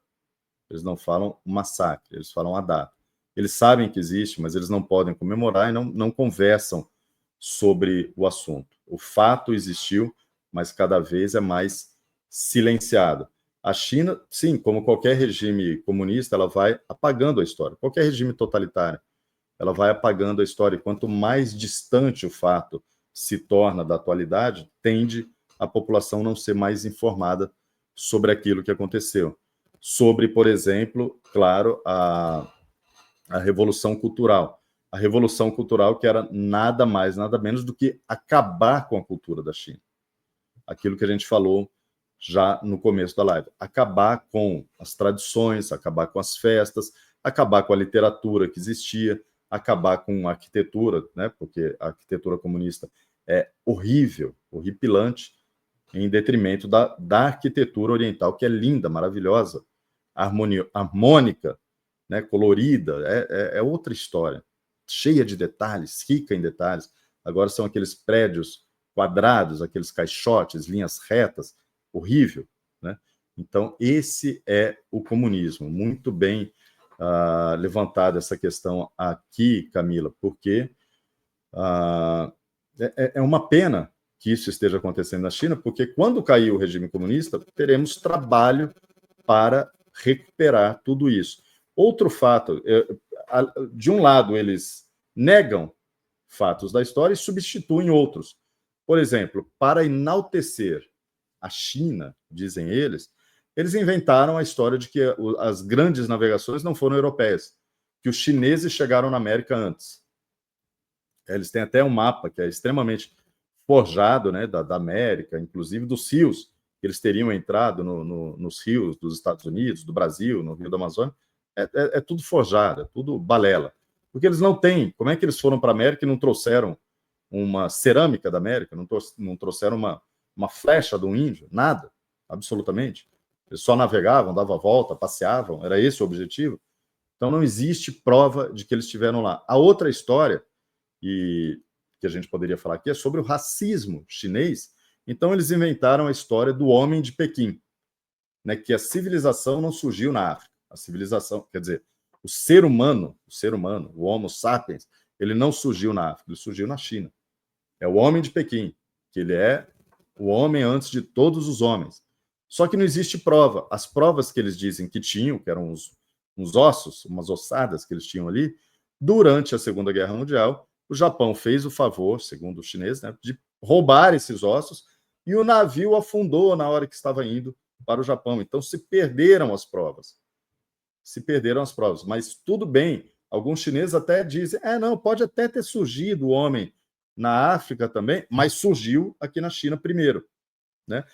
Eles não falam o massacre, eles falam a data. Eles sabem que existe, mas eles não podem comemorar e não conversam sobre o assunto. O fato existiu, mas cada vez é mais silenciado. A China, sim, como qualquer regime comunista, ela vai apagando a história. Qualquer regime totalitário, ela vai apagando a história. E quanto mais distante o fato se torna da atualidade, tende a população não ser mais informada sobre aquilo que aconteceu. Sobre, por exemplo, claro, a Revolução Cultural. A Revolução Cultural que era nada mais, nada menos do que acabar com a cultura da China. Aquilo que a gente falou já no começo da live. Acabar com as tradições, acabar com as festas, acabar com a literatura que existia, acabar com a arquitetura, né? Porque a arquitetura comunista é horrível, horripilante, em detrimento da arquitetura oriental, que é linda, maravilhosa, harmônica, né? Colorida, é outra história, cheia de detalhes, rica em detalhes. Agora são aqueles prédios quadrados, aqueles caixotes, linhas retas, horrível, né? Então, esse é o comunismo. Muito bem levantada essa questão aqui, Camila, porque é uma pena que isso esteja acontecendo na China, porque quando cair o regime comunista, teremos trabalho para recuperar tudo isso. Outro fato, de um lado, eles negam fatos da história e substituem outros. Por exemplo, para enaltecer a China, dizem eles inventaram a história de que as grandes navegações não foram europeias, que os chineses chegaram na América antes. Eles têm até um mapa que é extremamente forjado, né, da América, inclusive dos rios, que eles teriam entrado nos rios dos Estados Unidos, do Brasil, no Rio da Amazônia. É tudo forjado, é tudo balela. Porque eles não têm. Como é que eles foram para a América e não trouxeram uma cerâmica da América, não trouxeram uma flecha do índio? Nada, absolutamente. Eles só navegavam, davam a volta, passeavam, era esse o objetivo. Então não existe prova de que eles estiveram lá. A outra história, e que a gente poderia falar aqui, é sobre o racismo chinês. Então eles inventaram a história do homem de Pequim, né, que a civilização não surgiu na África. A civilização, quer dizer, o ser humano, o Homo sapiens, ele não surgiu na África, ele surgiu na China. É o homem de Pequim, que ele é o homem antes de todos os homens. Só que não existe prova. As provas que eles dizem que tinham, que eram uns ossos, umas ossadas que eles tinham ali, durante a Segunda Guerra Mundial, o Japão fez o favor, segundo os chineses, né, de roubar esses ossos, e o navio afundou na hora que estava indo para o Japão. Então se perderam as provas. Mas tudo bem. Alguns chineses até dizem, não, pode até ter surgido o homem na África também, mas surgiu aqui na China primeiro, né?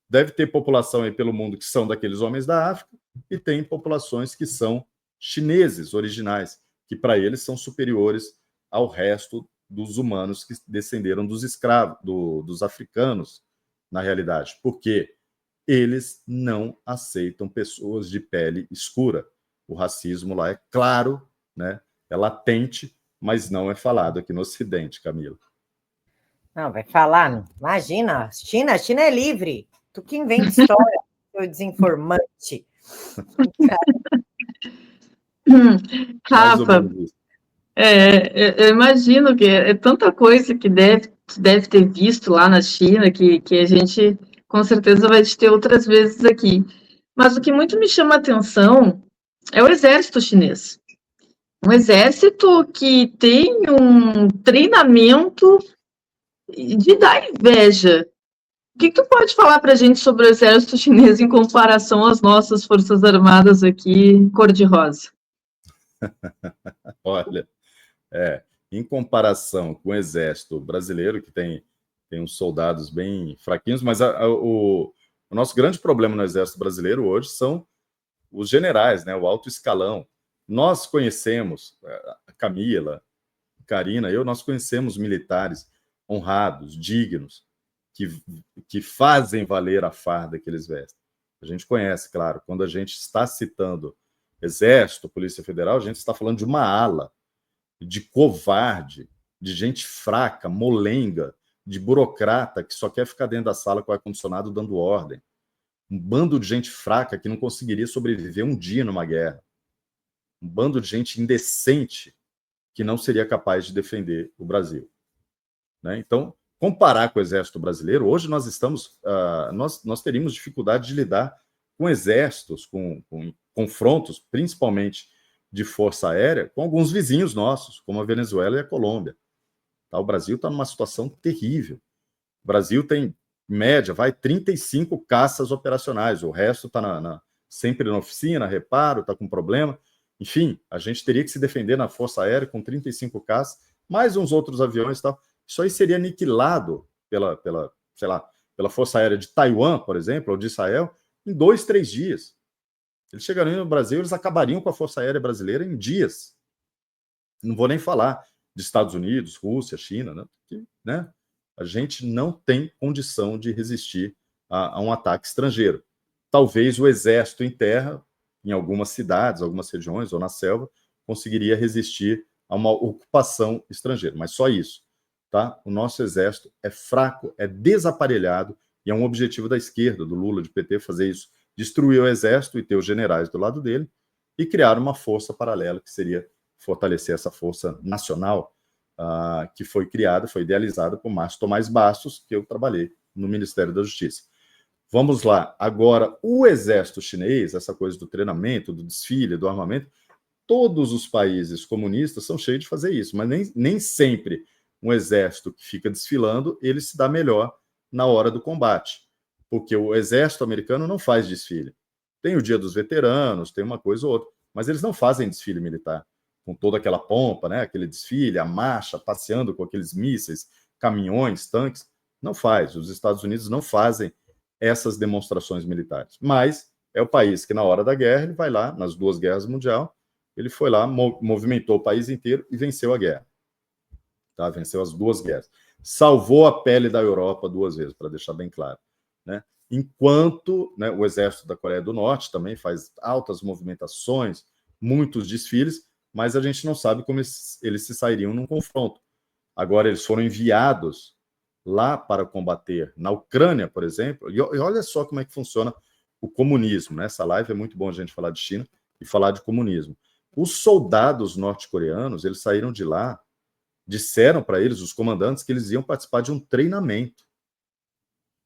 Deve ter população aí pelo mundo que são daqueles homens da África, e tem populações que são chineses originais, que para eles são superiores ao resto dos humanos que descenderam dos escravos, dos africanos, na realidade. Por quê? Eles não aceitam pessoas de pele escura. O racismo lá é claro, né? É latente, mas não é falado aqui no Ocidente, Camila. Não, vai falar, não. Imagina, a China é livre. Tu que inventa história, seu desinformante. Rafa, eu imagino que é tanta coisa que deve ter visto lá na China que a gente com certeza vai ter outras vezes aqui. Mas o que muito me chama a atenção é o exército chinês. Um exército que tem um treinamento de dar inveja. O que tu pode falar para a gente sobre o exército chinês em comparação às nossas forças armadas aqui, cor-de-rosa? Olha, em comparação com o exército brasileiro, que tem uns soldados bem fraquinhos, mas o nosso grande problema no exército brasileiro hoje são os generais, né, o alto escalão. Nós conhecemos, a Camila, a Karina, nós conhecemos militares honrados, dignos, que fazem valer a farda que eles vestem. A gente conhece, claro, quando a gente está citando Exército, Polícia Federal, a gente está falando de uma ala de covarde, de gente fraca, molenga, de burocrata que só quer ficar dentro da sala com o ar-condicionado dando ordem. Um bando de gente fraca que não conseguiria sobreviver um dia numa guerra. Um bando de gente indecente que não seria capaz de defender o Brasil. Né? Então, comparar com o Exército Brasileiro, hoje nós teríamos dificuldade de lidar com exércitos, com confrontos, principalmente de força aérea, com alguns vizinhos nossos, como a Venezuela e a Colômbia. Tá? O Brasil está numa situação terrível. O Brasil tem, em média, 35 caças operacionais, o resto está sempre na oficina, reparo, está com problema. Enfim, a gente teria que se defender na força aérea com 35 caças, mais uns outros aviões e tal. Isso aí seria aniquilado pela Força Aérea de Taiwan, por exemplo, ou de Israel, em 2, 3 dias. Eles chegariam no Brasil, eles acabariam com a Força Aérea brasileira em dias. Não vou nem falar de Estados Unidos, Rússia, China, né? Porque, né? A gente não tem condição de resistir a um ataque estrangeiro. Talvez o exército em terra, em algumas cidades, algumas regiões ou na selva, conseguiria resistir a uma ocupação estrangeira, mas só isso. Tá? O nosso exército é fraco, é desaparelhado, e é um objetivo da esquerda, do Lula, de PT, fazer isso, destruir o exército e ter os generais do lado dele, e criar uma força paralela, que seria fortalecer essa força nacional, que foi criada, foi idealizada por Márcio Tomás Bastos, que eu trabalhei no Ministério da Justiça. Vamos lá. Agora, o exército chinês, essa coisa do treinamento, do desfile, do armamento, todos os países comunistas são cheios de fazer isso, mas nem sempre um exército que fica desfilando, ele se dá melhor na hora do combate, porque o exército americano não faz desfile. Tem o Dia dos Veteranos, tem uma coisa ou outra, mas eles não fazem desfile militar, com toda aquela pompa, né? Aquele desfile, a marcha, passeando com aqueles mísseis, caminhões, tanques, não faz. Os Estados Unidos não fazem essas demonstrações militares, mas é o país que na hora da guerra, ele vai lá, nas 2 guerras mundiais, ele foi lá, movimentou o país inteiro e venceu a guerra. Tá? Venceu as 2 guerras. Salvou a pele da Europa 2 vezes, para deixar bem claro. Né? Enquanto, né, o exército da Coreia do Norte também faz altas movimentações, muitos desfiles, mas a gente não sabe como eles se sairiam num confronto. Agora, eles foram enviados lá para combater na Ucrânia, por exemplo, e olha só como é que funciona o comunismo. Nessa live é muito bom a gente falar de China e falar de comunismo. Os soldados norte-coreanos, eles saíram de lá, disseram para eles, os comandantes, que eles iam participar de um treinamento.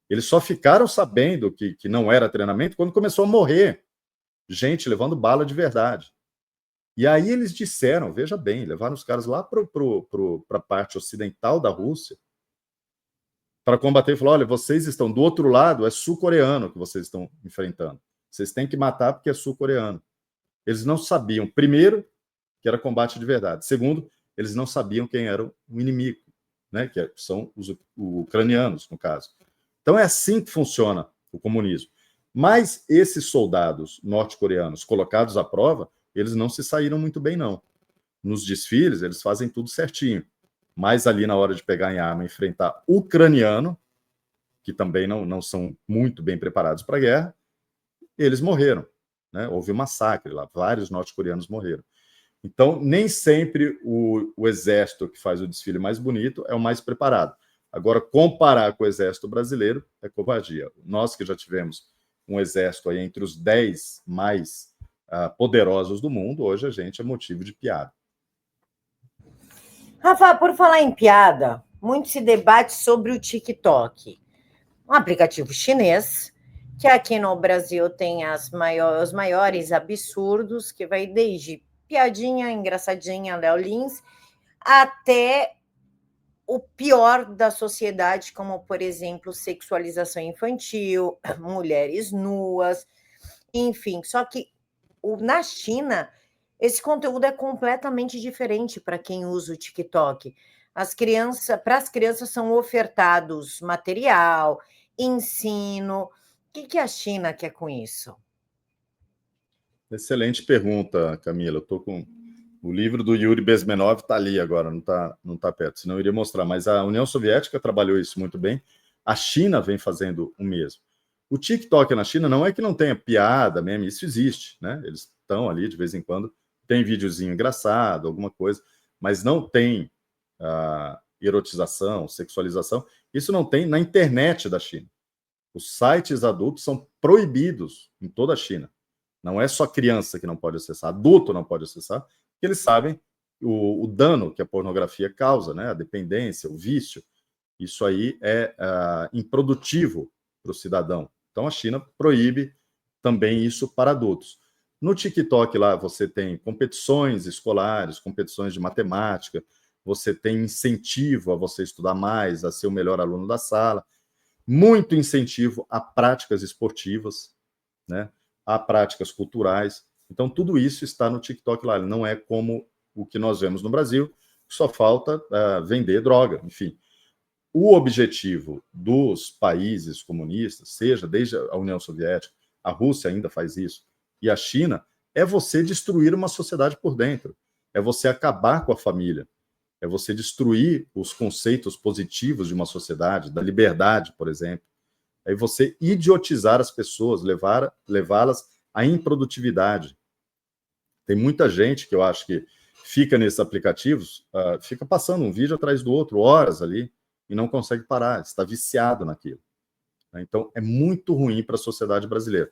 Eles só ficaram sabendo que não era treinamento quando começou a morrer gente levando bala de verdade. E aí eles disseram, veja bem, levaram os caras lá para a parte ocidental da Rússia para combater e falou, olha, vocês estão do outro lado, é sul-coreano que vocês estão enfrentando. Vocês têm que matar porque é sul-coreano. Eles não sabiam, primeiro, que era combate de verdade. Segundo, eles não sabiam quem era o inimigo, né? Que são os ucranianos, no caso. Então é assim que funciona o comunismo. Mas esses soldados norte-coreanos colocados à prova, eles não se saíram muito bem, não. Nos desfiles, eles fazem tudo certinho. Mas ali na hora de pegar em arma e enfrentar ucraniano, que também não são muito bem preparados para a guerra, eles morreram. Né? Houve um massacre lá, vários norte-coreanos morreram. Então, nem sempre o exército que faz o desfile mais bonito é o mais preparado. Agora, comparar com o exército brasileiro é covardia. Nós que já tivemos um exército aí entre os 10 mais poderosos do mundo, hoje a gente é motivo de piada. Rafa, por falar em piada, muito se debate sobre o TikTok, um aplicativo chinês que aqui no Brasil tem os maiores absurdos, que vai desde piadinha engraçadinha, Léo Lins, até o pior da sociedade, como, por exemplo, sexualização infantil, mulheres nuas, enfim. Só que na China, esse conteúdo é completamente diferente para quem usa o TikTok. Para as crianças são ofertados material, ensino. O que a China quer com isso? Excelente pergunta, Camila. Eu estou com o livro do Yuri Bezmenov, está ali agora, não tá perto, senão eu iria mostrar. Mas a União Soviética trabalhou isso muito bem. A China vem fazendo o mesmo. O TikTok na China não é que não tenha piada mesmo, isso existe, né? Eles estão ali de vez em quando, tem videozinho engraçado, alguma coisa, mas não tem erotização, sexualização. Isso não tem na internet da China. Os sites adultos são proibidos em toda a China. Não é só criança que não pode acessar, adulto não pode acessar, porque eles sabem o dano que a pornografia causa, né? A dependência, o vício. Isso aí é improdutivo para o cidadão. Então a China proíbe também isso para adultos. No TikTok lá você tem competições escolares, competições de matemática, você tem incentivo a você estudar mais, a ser o melhor aluno da sala, muito incentivo a práticas esportivas, né? A práticas culturais. Então tudo isso está no TikTok lá. Ele não é como o que nós vemos no Brasil, só falta vender droga, enfim. O objetivo dos países comunistas, seja desde a União Soviética, a Rússia ainda faz isso, e a China, é você destruir uma sociedade por dentro, é você acabar com a família, é você destruir os conceitos positivos de uma sociedade, da liberdade, por exemplo, é você idiotizar as pessoas, levá-las à improdutividade. Tem muita gente que eu acho que fica nesses aplicativos, fica passando um vídeo atrás do outro, horas ali, e não consegue parar, está viciado naquilo. Então, é muito ruim para a sociedade brasileira.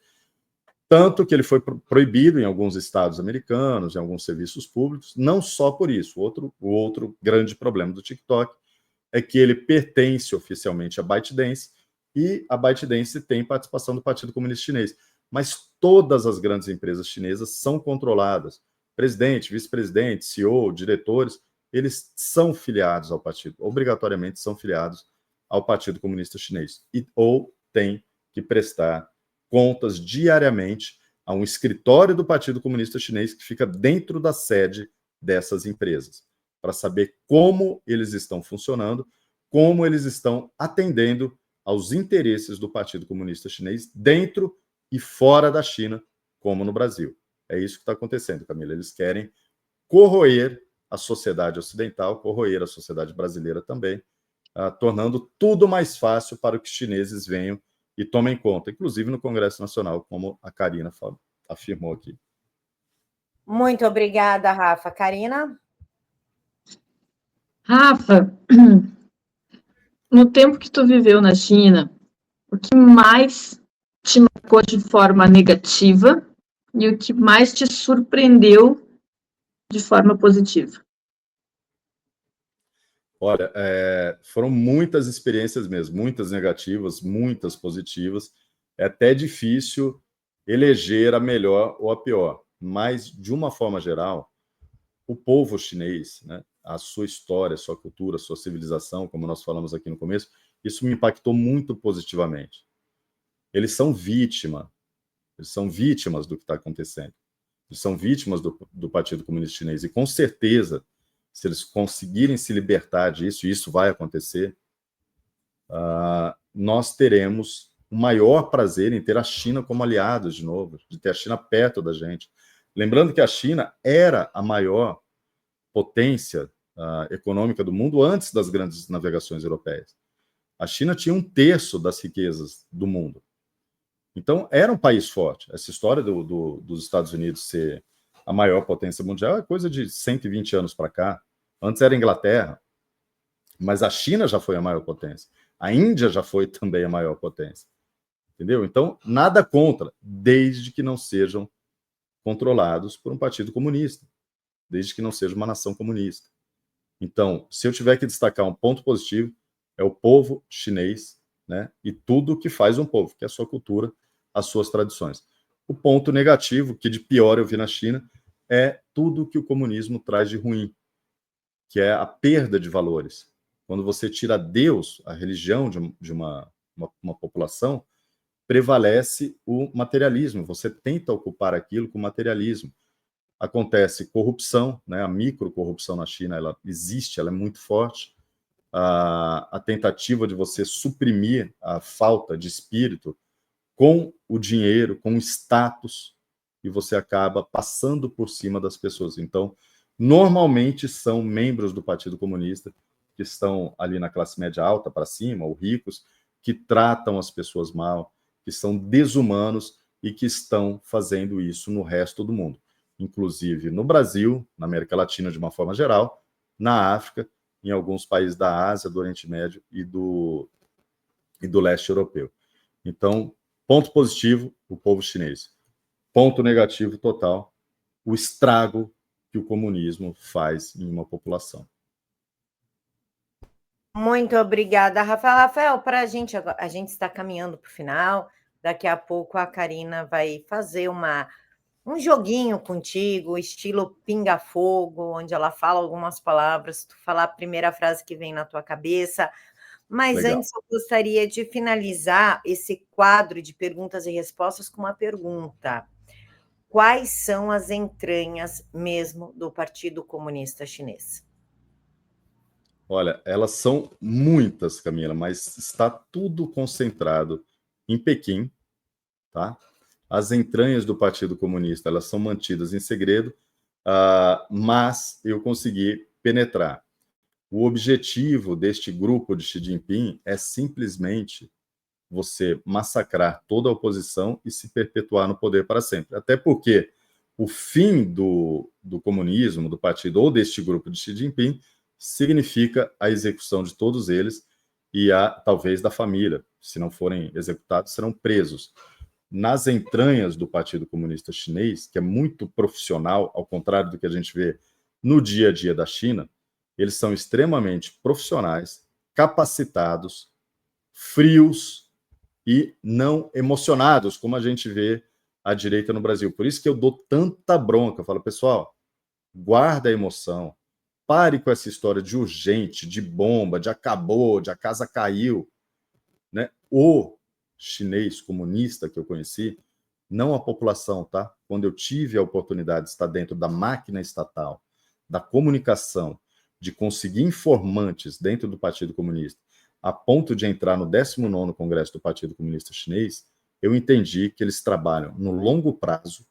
Tanto que ele foi proibido em alguns estados americanos, em alguns serviços públicos, não só por isso. O outro grande problema do TikTok é que ele pertence oficialmente à ByteDance, e a ByteDance tem participação do Partido Comunista Chinês. Mas todas as grandes empresas chinesas são controladas. Presidente, vice-presidente, CEO, diretores, eles são filiados ao partido, obrigatoriamente são filiados ao Partido Comunista Chinês, ou têm que prestar contas diariamente a um escritório do Partido Comunista Chinês que fica dentro da sede dessas empresas, para saber como eles estão funcionando, como eles estão atendendo aos interesses do Partido Comunista Chinês dentro e fora da China, como no Brasil. É isso que está acontecendo, Camila. Eles querem corroer a sociedade ocidental, corroer a sociedade brasileira também, tornando tudo mais fácil para que os chineses venham e tomem conta, inclusive no Congresso Nacional, como a Karina afirmou aqui. Muito obrigada, Rafa. Karina? Rafa, no tempo que tu viveu na China, o que mais te marcou de forma negativa e o que mais te surpreendeu de forma positiva? Olha, foram muitas experiências mesmo, muitas negativas, muitas positivas. É até difícil eleger a melhor ou a pior, mas, de uma forma geral, o povo chinês, né, a sua história, a sua cultura, a sua civilização, como nós falamos aqui no começo, isso me impactou muito positivamente. Eles são vítimas do que está acontecendo. Eles são vítimas do Partido Comunista Chinês, e com certeza, se eles conseguirem se libertar disso, e isso vai acontecer, nós teremos o maior prazer em ter a China como aliado de novo, de ter a China perto da gente. Lembrando que a China era a maior potência econômica do mundo antes das grandes navegações europeias. A China tinha 1/3 das riquezas do mundo. Então, era um país forte. Essa história dos Estados Unidos ser a maior potência mundial é coisa de 120 anos para cá. Antes era a Inglaterra, mas a China já foi a maior potência. A Índia já foi também a maior potência. Entendeu? Então, nada contra, desde que não sejam controlados por um partido comunista, desde que não seja uma nação comunista. Então, se eu tiver que destacar um ponto positivo, é o povo chinês, né, e tudo que faz um povo, que é a sua cultura, as suas tradições. O ponto negativo, que de pior eu vi na China, é tudo que o comunismo traz de ruim, que é a perda de valores. Quando você tira Deus, a religião de uma população, prevalece o materialismo. Você tenta ocupar aquilo com materialismo. Acontece corrupção, né? A microcorrupção na China, ela existe, ela é muito forte. A tentativa de você suprimir a falta de espírito com o dinheiro, com o status, e você acaba passando por cima das pessoas. Então, normalmente são membros do Partido Comunista que estão ali na classe média alta para cima, ou ricos, que tratam as pessoas mal, que são desumanos e que estão fazendo isso no resto do mundo, inclusive no Brasil, na América Latina de uma forma geral, na África, em alguns países da Ásia, do Oriente Médio e do leste europeu. Então, ponto positivo, o povo chinês. Ponto negativo total, o estrago que o comunismo faz em uma população. Muito obrigada, Rafael. Rafael, para a gente está caminhando para o final. Daqui a pouco a Karina vai fazer um joguinho contigo, estilo pinga-fogo, onde ela fala algumas palavras, tu falar a primeira frase que vem na tua cabeça. Mas Legal. Antes eu gostaria de finalizar esse quadro de perguntas e respostas com uma pergunta. Quais são as entranhas mesmo do Partido Comunista Chinês? Olha, elas são muitas, Camila, mas está tudo concentrado em Pequim, tá? As entranhas do Partido Comunista, elas são mantidas em segredo, mas eu consegui penetrar. O objetivo deste grupo de Xi Jinping é simplesmente você massacrar toda a oposição e se perpetuar no poder para sempre. Até porque o fim do comunismo, do partido ou deste grupo de Xi Jinping, significa a execução de todos eles e talvez da família. Se não forem executados, serão presos. Nas entranhas do Partido Comunista Chinês, que é muito profissional, ao contrário do que a gente vê no dia a dia da China, eles são extremamente profissionais, capacitados, frios, e não emocionados, como a gente vê a direita no Brasil. Por isso que eu dou tanta bronca. Eu falo, pessoal, guarda a emoção. Pare com essa história de urgente, de bomba, de acabou, de a casa caiu. Né? O chinês comunista que eu conheci, não a população, tá? Quando eu tive a oportunidade de estar dentro da máquina estatal, da comunicação, de conseguir informantes dentro do Partido Comunista, a ponto de entrar no 19º Congresso do Partido Comunista Chinês, eu entendi que eles trabalham no longo prazo.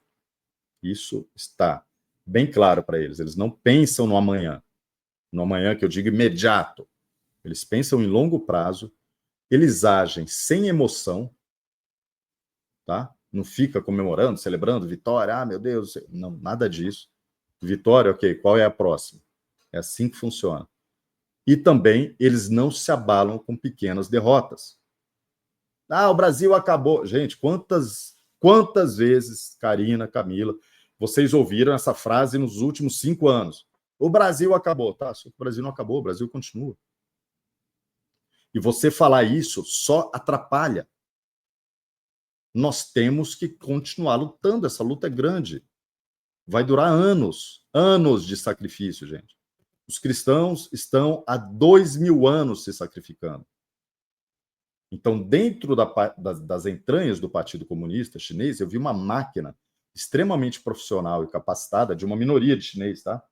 Isso está bem claro para eles. Eles não pensam no amanhã que eu digo imediato. Eles pensam em longo prazo, eles agem sem emoção, tá? Não fica comemorando, celebrando vitória, ah, meu Deus, não, nada disso. Vitória, ok, qual é a próxima? É assim que funciona. E também eles não se abalam com pequenas derrotas. Ah, o Brasil acabou. Gente, quantas vezes, Karina, Camila, vocês ouviram essa frase nos últimos 5 anos? O Brasil acabou. Tá, só que o Brasil não acabou, o Brasil continua. E você falar isso só atrapalha. Nós temos que continuar lutando. Essa luta é grande. Vai durar anos. Anos de sacrifício, gente. Os cristãos estão há 2000 anos se sacrificando. Então, dentro das entranhas do Partido Comunista Chinês, eu vi uma máquina extremamente profissional e capacitada de uma minoria de chineses, tá?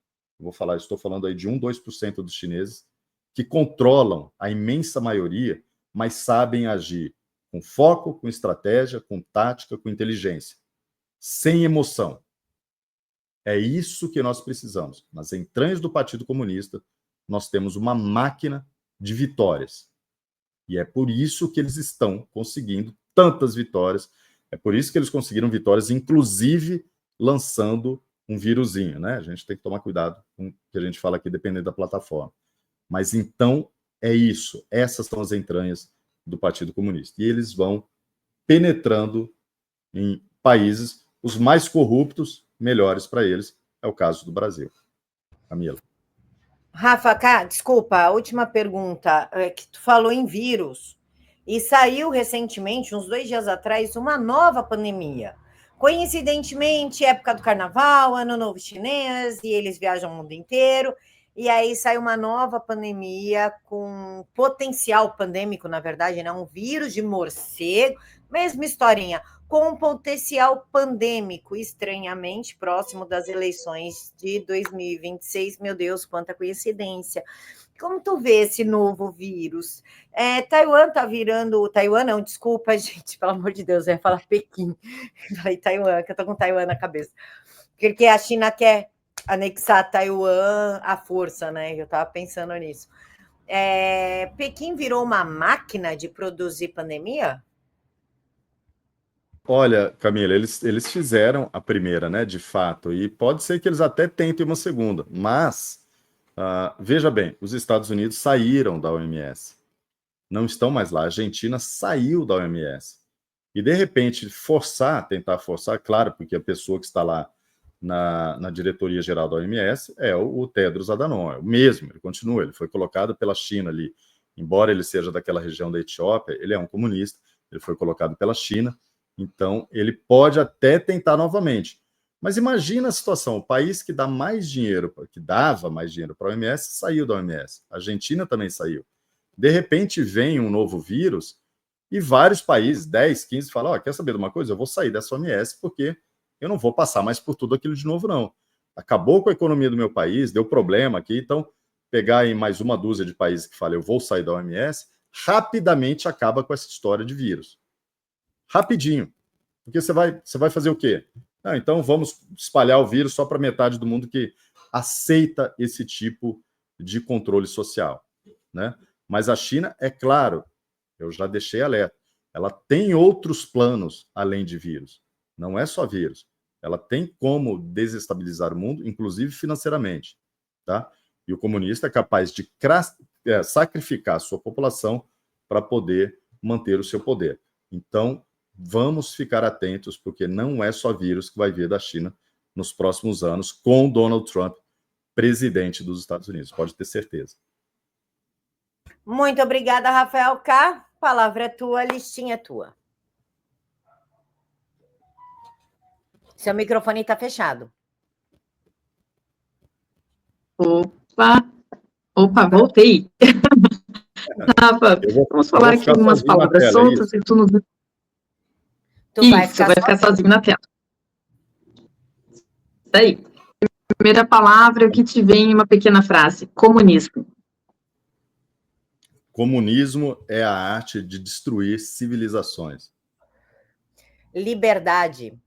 Estou falando aí de 1, 2% dos chineses que controlam a imensa maioria, mas sabem agir com foco, com estratégia, com tática, com inteligência, sem emoção. É isso que nós precisamos. Nas entranhas do Partido Comunista, nós temos uma máquina de vitórias. E é por isso que eles estão conseguindo tantas vitórias. É por isso que eles conseguiram vitórias, inclusive lançando um vírusinho, né? A gente tem que tomar cuidado com o que a gente fala aqui, dependendo da plataforma. Mas então é isso. Essas são as entranhas do Partido Comunista. E eles vão penetrando em países, os mais corruptos, melhores para eles. É o caso do Brasil. Camila. Rafa, desculpa, a última pergunta, que tu falou em vírus, e saiu recentemente, uns 2 dias atrás, uma nova pandemia. Coincidentemente, época do carnaval, ano novo chinês, e eles viajam o mundo inteiro, e aí sai uma nova pandemia com potencial pandêmico, na verdade, né? Um vírus de morcego, mesma historinha, com um potencial pandêmico, estranhamente próximo das eleições de 2026. Meu Deus, quanta coincidência. Como tu vê esse novo vírus? Taiwan tá virando... Taiwan não, desculpa, gente, pelo amor de Deus, eu ia falar Pequim. Falei Taiwan, que eu tô com Taiwan na cabeça. Porque a China quer anexar Taiwan à força, né? Eu tava pensando nisso. Pequim virou uma máquina de produzir pandemia? Olha, Camila, eles fizeram a primeira, né, de fato, e pode ser que eles até tentem uma segunda, mas, veja bem, os Estados Unidos saíram da OMS, não estão mais lá, a Argentina saiu da OMS, e de repente tentar forçar, claro, porque a pessoa que está lá na diretoria geral da OMS é o Tedros Adhanom, é o mesmo, ele continua, ele foi colocado pela China ali, embora ele seja daquela região da Etiópia, ele é um comunista, ele foi colocado pela China. Então, ele pode até tentar novamente. Mas imagina a situação, o país que dava mais dinheiro para a OMS, saiu da OMS. A Argentina também saiu. De repente, vem um novo vírus e vários países, 10, 15, falam, quer saber de uma coisa? Eu vou sair dessa OMS porque eu não vou passar mais por tudo aquilo de novo, não. Acabou com a economia do meu país, deu problema aqui, então pegar aí mais uma dúzia de países que falam, eu vou sair da OMS, rapidamente acaba com essa história de vírus. Rapidinho. Porque você vai fazer o quê? Então vamos espalhar o vírus só para metade do mundo que aceita esse tipo de controle social, né? Mas a China, é claro, eu já deixei alerta, ela tem outros planos além de vírus. Não é só vírus. Ela tem como desestabilizar o mundo, inclusive financeiramente, tá? E o comunista é capaz de sacrificar a sua população para poder manter o seu poder. Então, vamos ficar atentos, porque não é só vírus que vai vir da China nos próximos anos, com Donald Trump presidente dos Estados Unidos, pode ter certeza. Muito obrigada, Rafael K. Palavra é tua, listinha é tua. Seu microfone está fechado. Opa, voltei. Rafa, vamos falar aqui algumas palavras soltas e tu nos... Tu vai ficar sozinho na tela. Daí. Primeira palavra, o que te vem em uma pequena frase? Comunismo. Comunismo é a arte de destruir civilizações. Liberdade.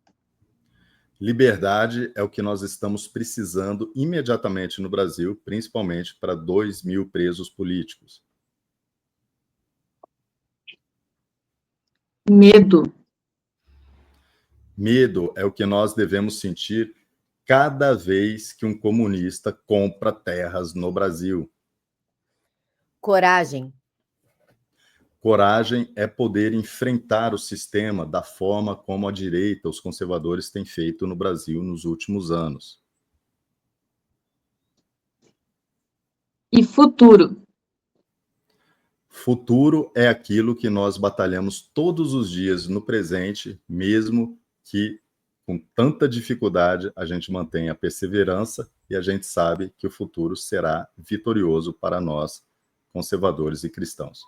Liberdade é o que nós estamos precisando imediatamente no Brasil, principalmente para 2.000 presos políticos. Medo. Medo é o que nós devemos sentir cada vez que um comunista compra terras no Brasil. Coragem. Coragem é poder enfrentar o sistema da forma como a direita, os conservadores, têm feito no Brasil nos últimos anos. E futuro. Futuro é aquilo que nós batalhamos todos os dias no presente, mesmo que com tanta dificuldade a gente mantenha a perseverança e a gente sabe que o futuro será vitorioso para nós, conservadores e cristãos.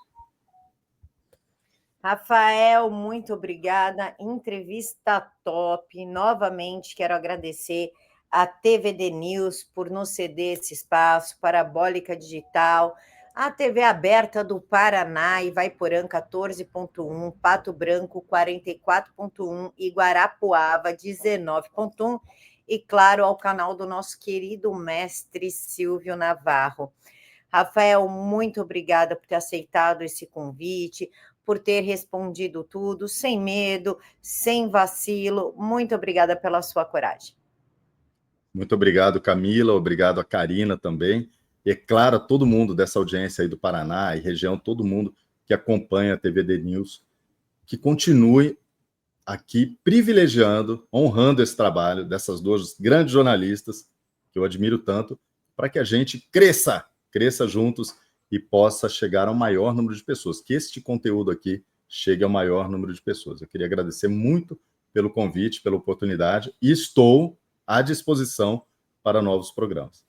Rafael, muito obrigada. Entrevista top. Novamente, quero agradecer à TVD News por nos ceder esse espaço, Parabólica Digital, a TV aberta do Paraná, Ivaiporã 14.1, Pato Branco 44.1 e Guarapuava 19.1, e claro, ao canal do nosso querido mestre Silvio Navarro. Rafael, muito obrigada por ter aceitado esse convite, por ter respondido tudo, sem medo, sem vacilo. Muito obrigada pela sua coragem. Muito obrigado, Camila. Obrigado a Karina também. E, é claro, a todo mundo dessa audiência aí do Paraná e região, todo mundo que acompanha a TVD News, que continue aqui privilegiando, honrando esse trabalho dessas duas grandes jornalistas, que eu admiro tanto, para que a gente cresça juntos e possa chegar ao maior número de pessoas, que este conteúdo aqui chegue ao maior número de pessoas. Eu queria agradecer muito pelo convite, pela oportunidade, e estou à disposição para novos programas.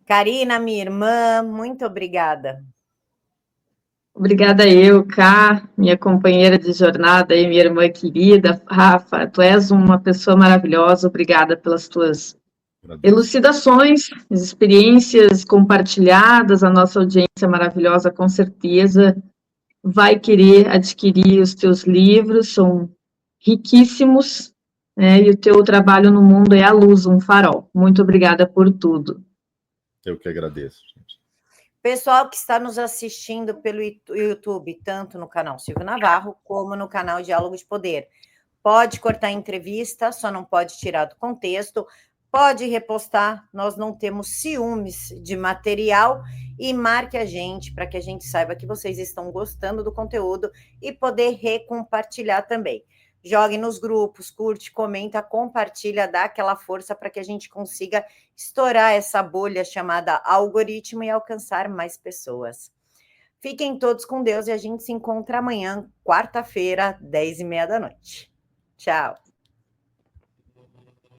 Karina, minha irmã, muito obrigada. Obrigada eu, Cá, minha companheira de jornada e minha irmã querida. Rafa, tu és uma pessoa maravilhosa. Obrigada pelas tuas elucidações, as experiências compartilhadas. A nossa audiência maravilhosa, com certeza, vai querer adquirir os teus livros, são riquíssimos, né? E o teu trabalho no mundo é a luz, um farol. Muito obrigada por tudo. Eu que agradeço, gente. Pessoal que está nos assistindo pelo YouTube, tanto no canal Silvio Navarro, como no canal Diálogo de Poder. Pode cortar a entrevista, só não pode tirar do contexto, pode repostar, nós não temos ciúmes de material, e marque a gente para que a gente saiba que vocês estão gostando do conteúdo e poder recompartilhar também. Jogue nos grupos, curte, comenta, compartilha, dá aquela força para que a gente consiga estourar essa bolha chamada algoritmo e alcançar mais pessoas. Fiquem todos com Deus e a gente se encontra amanhã, quarta-feira, 10h30 da noite. Tchau!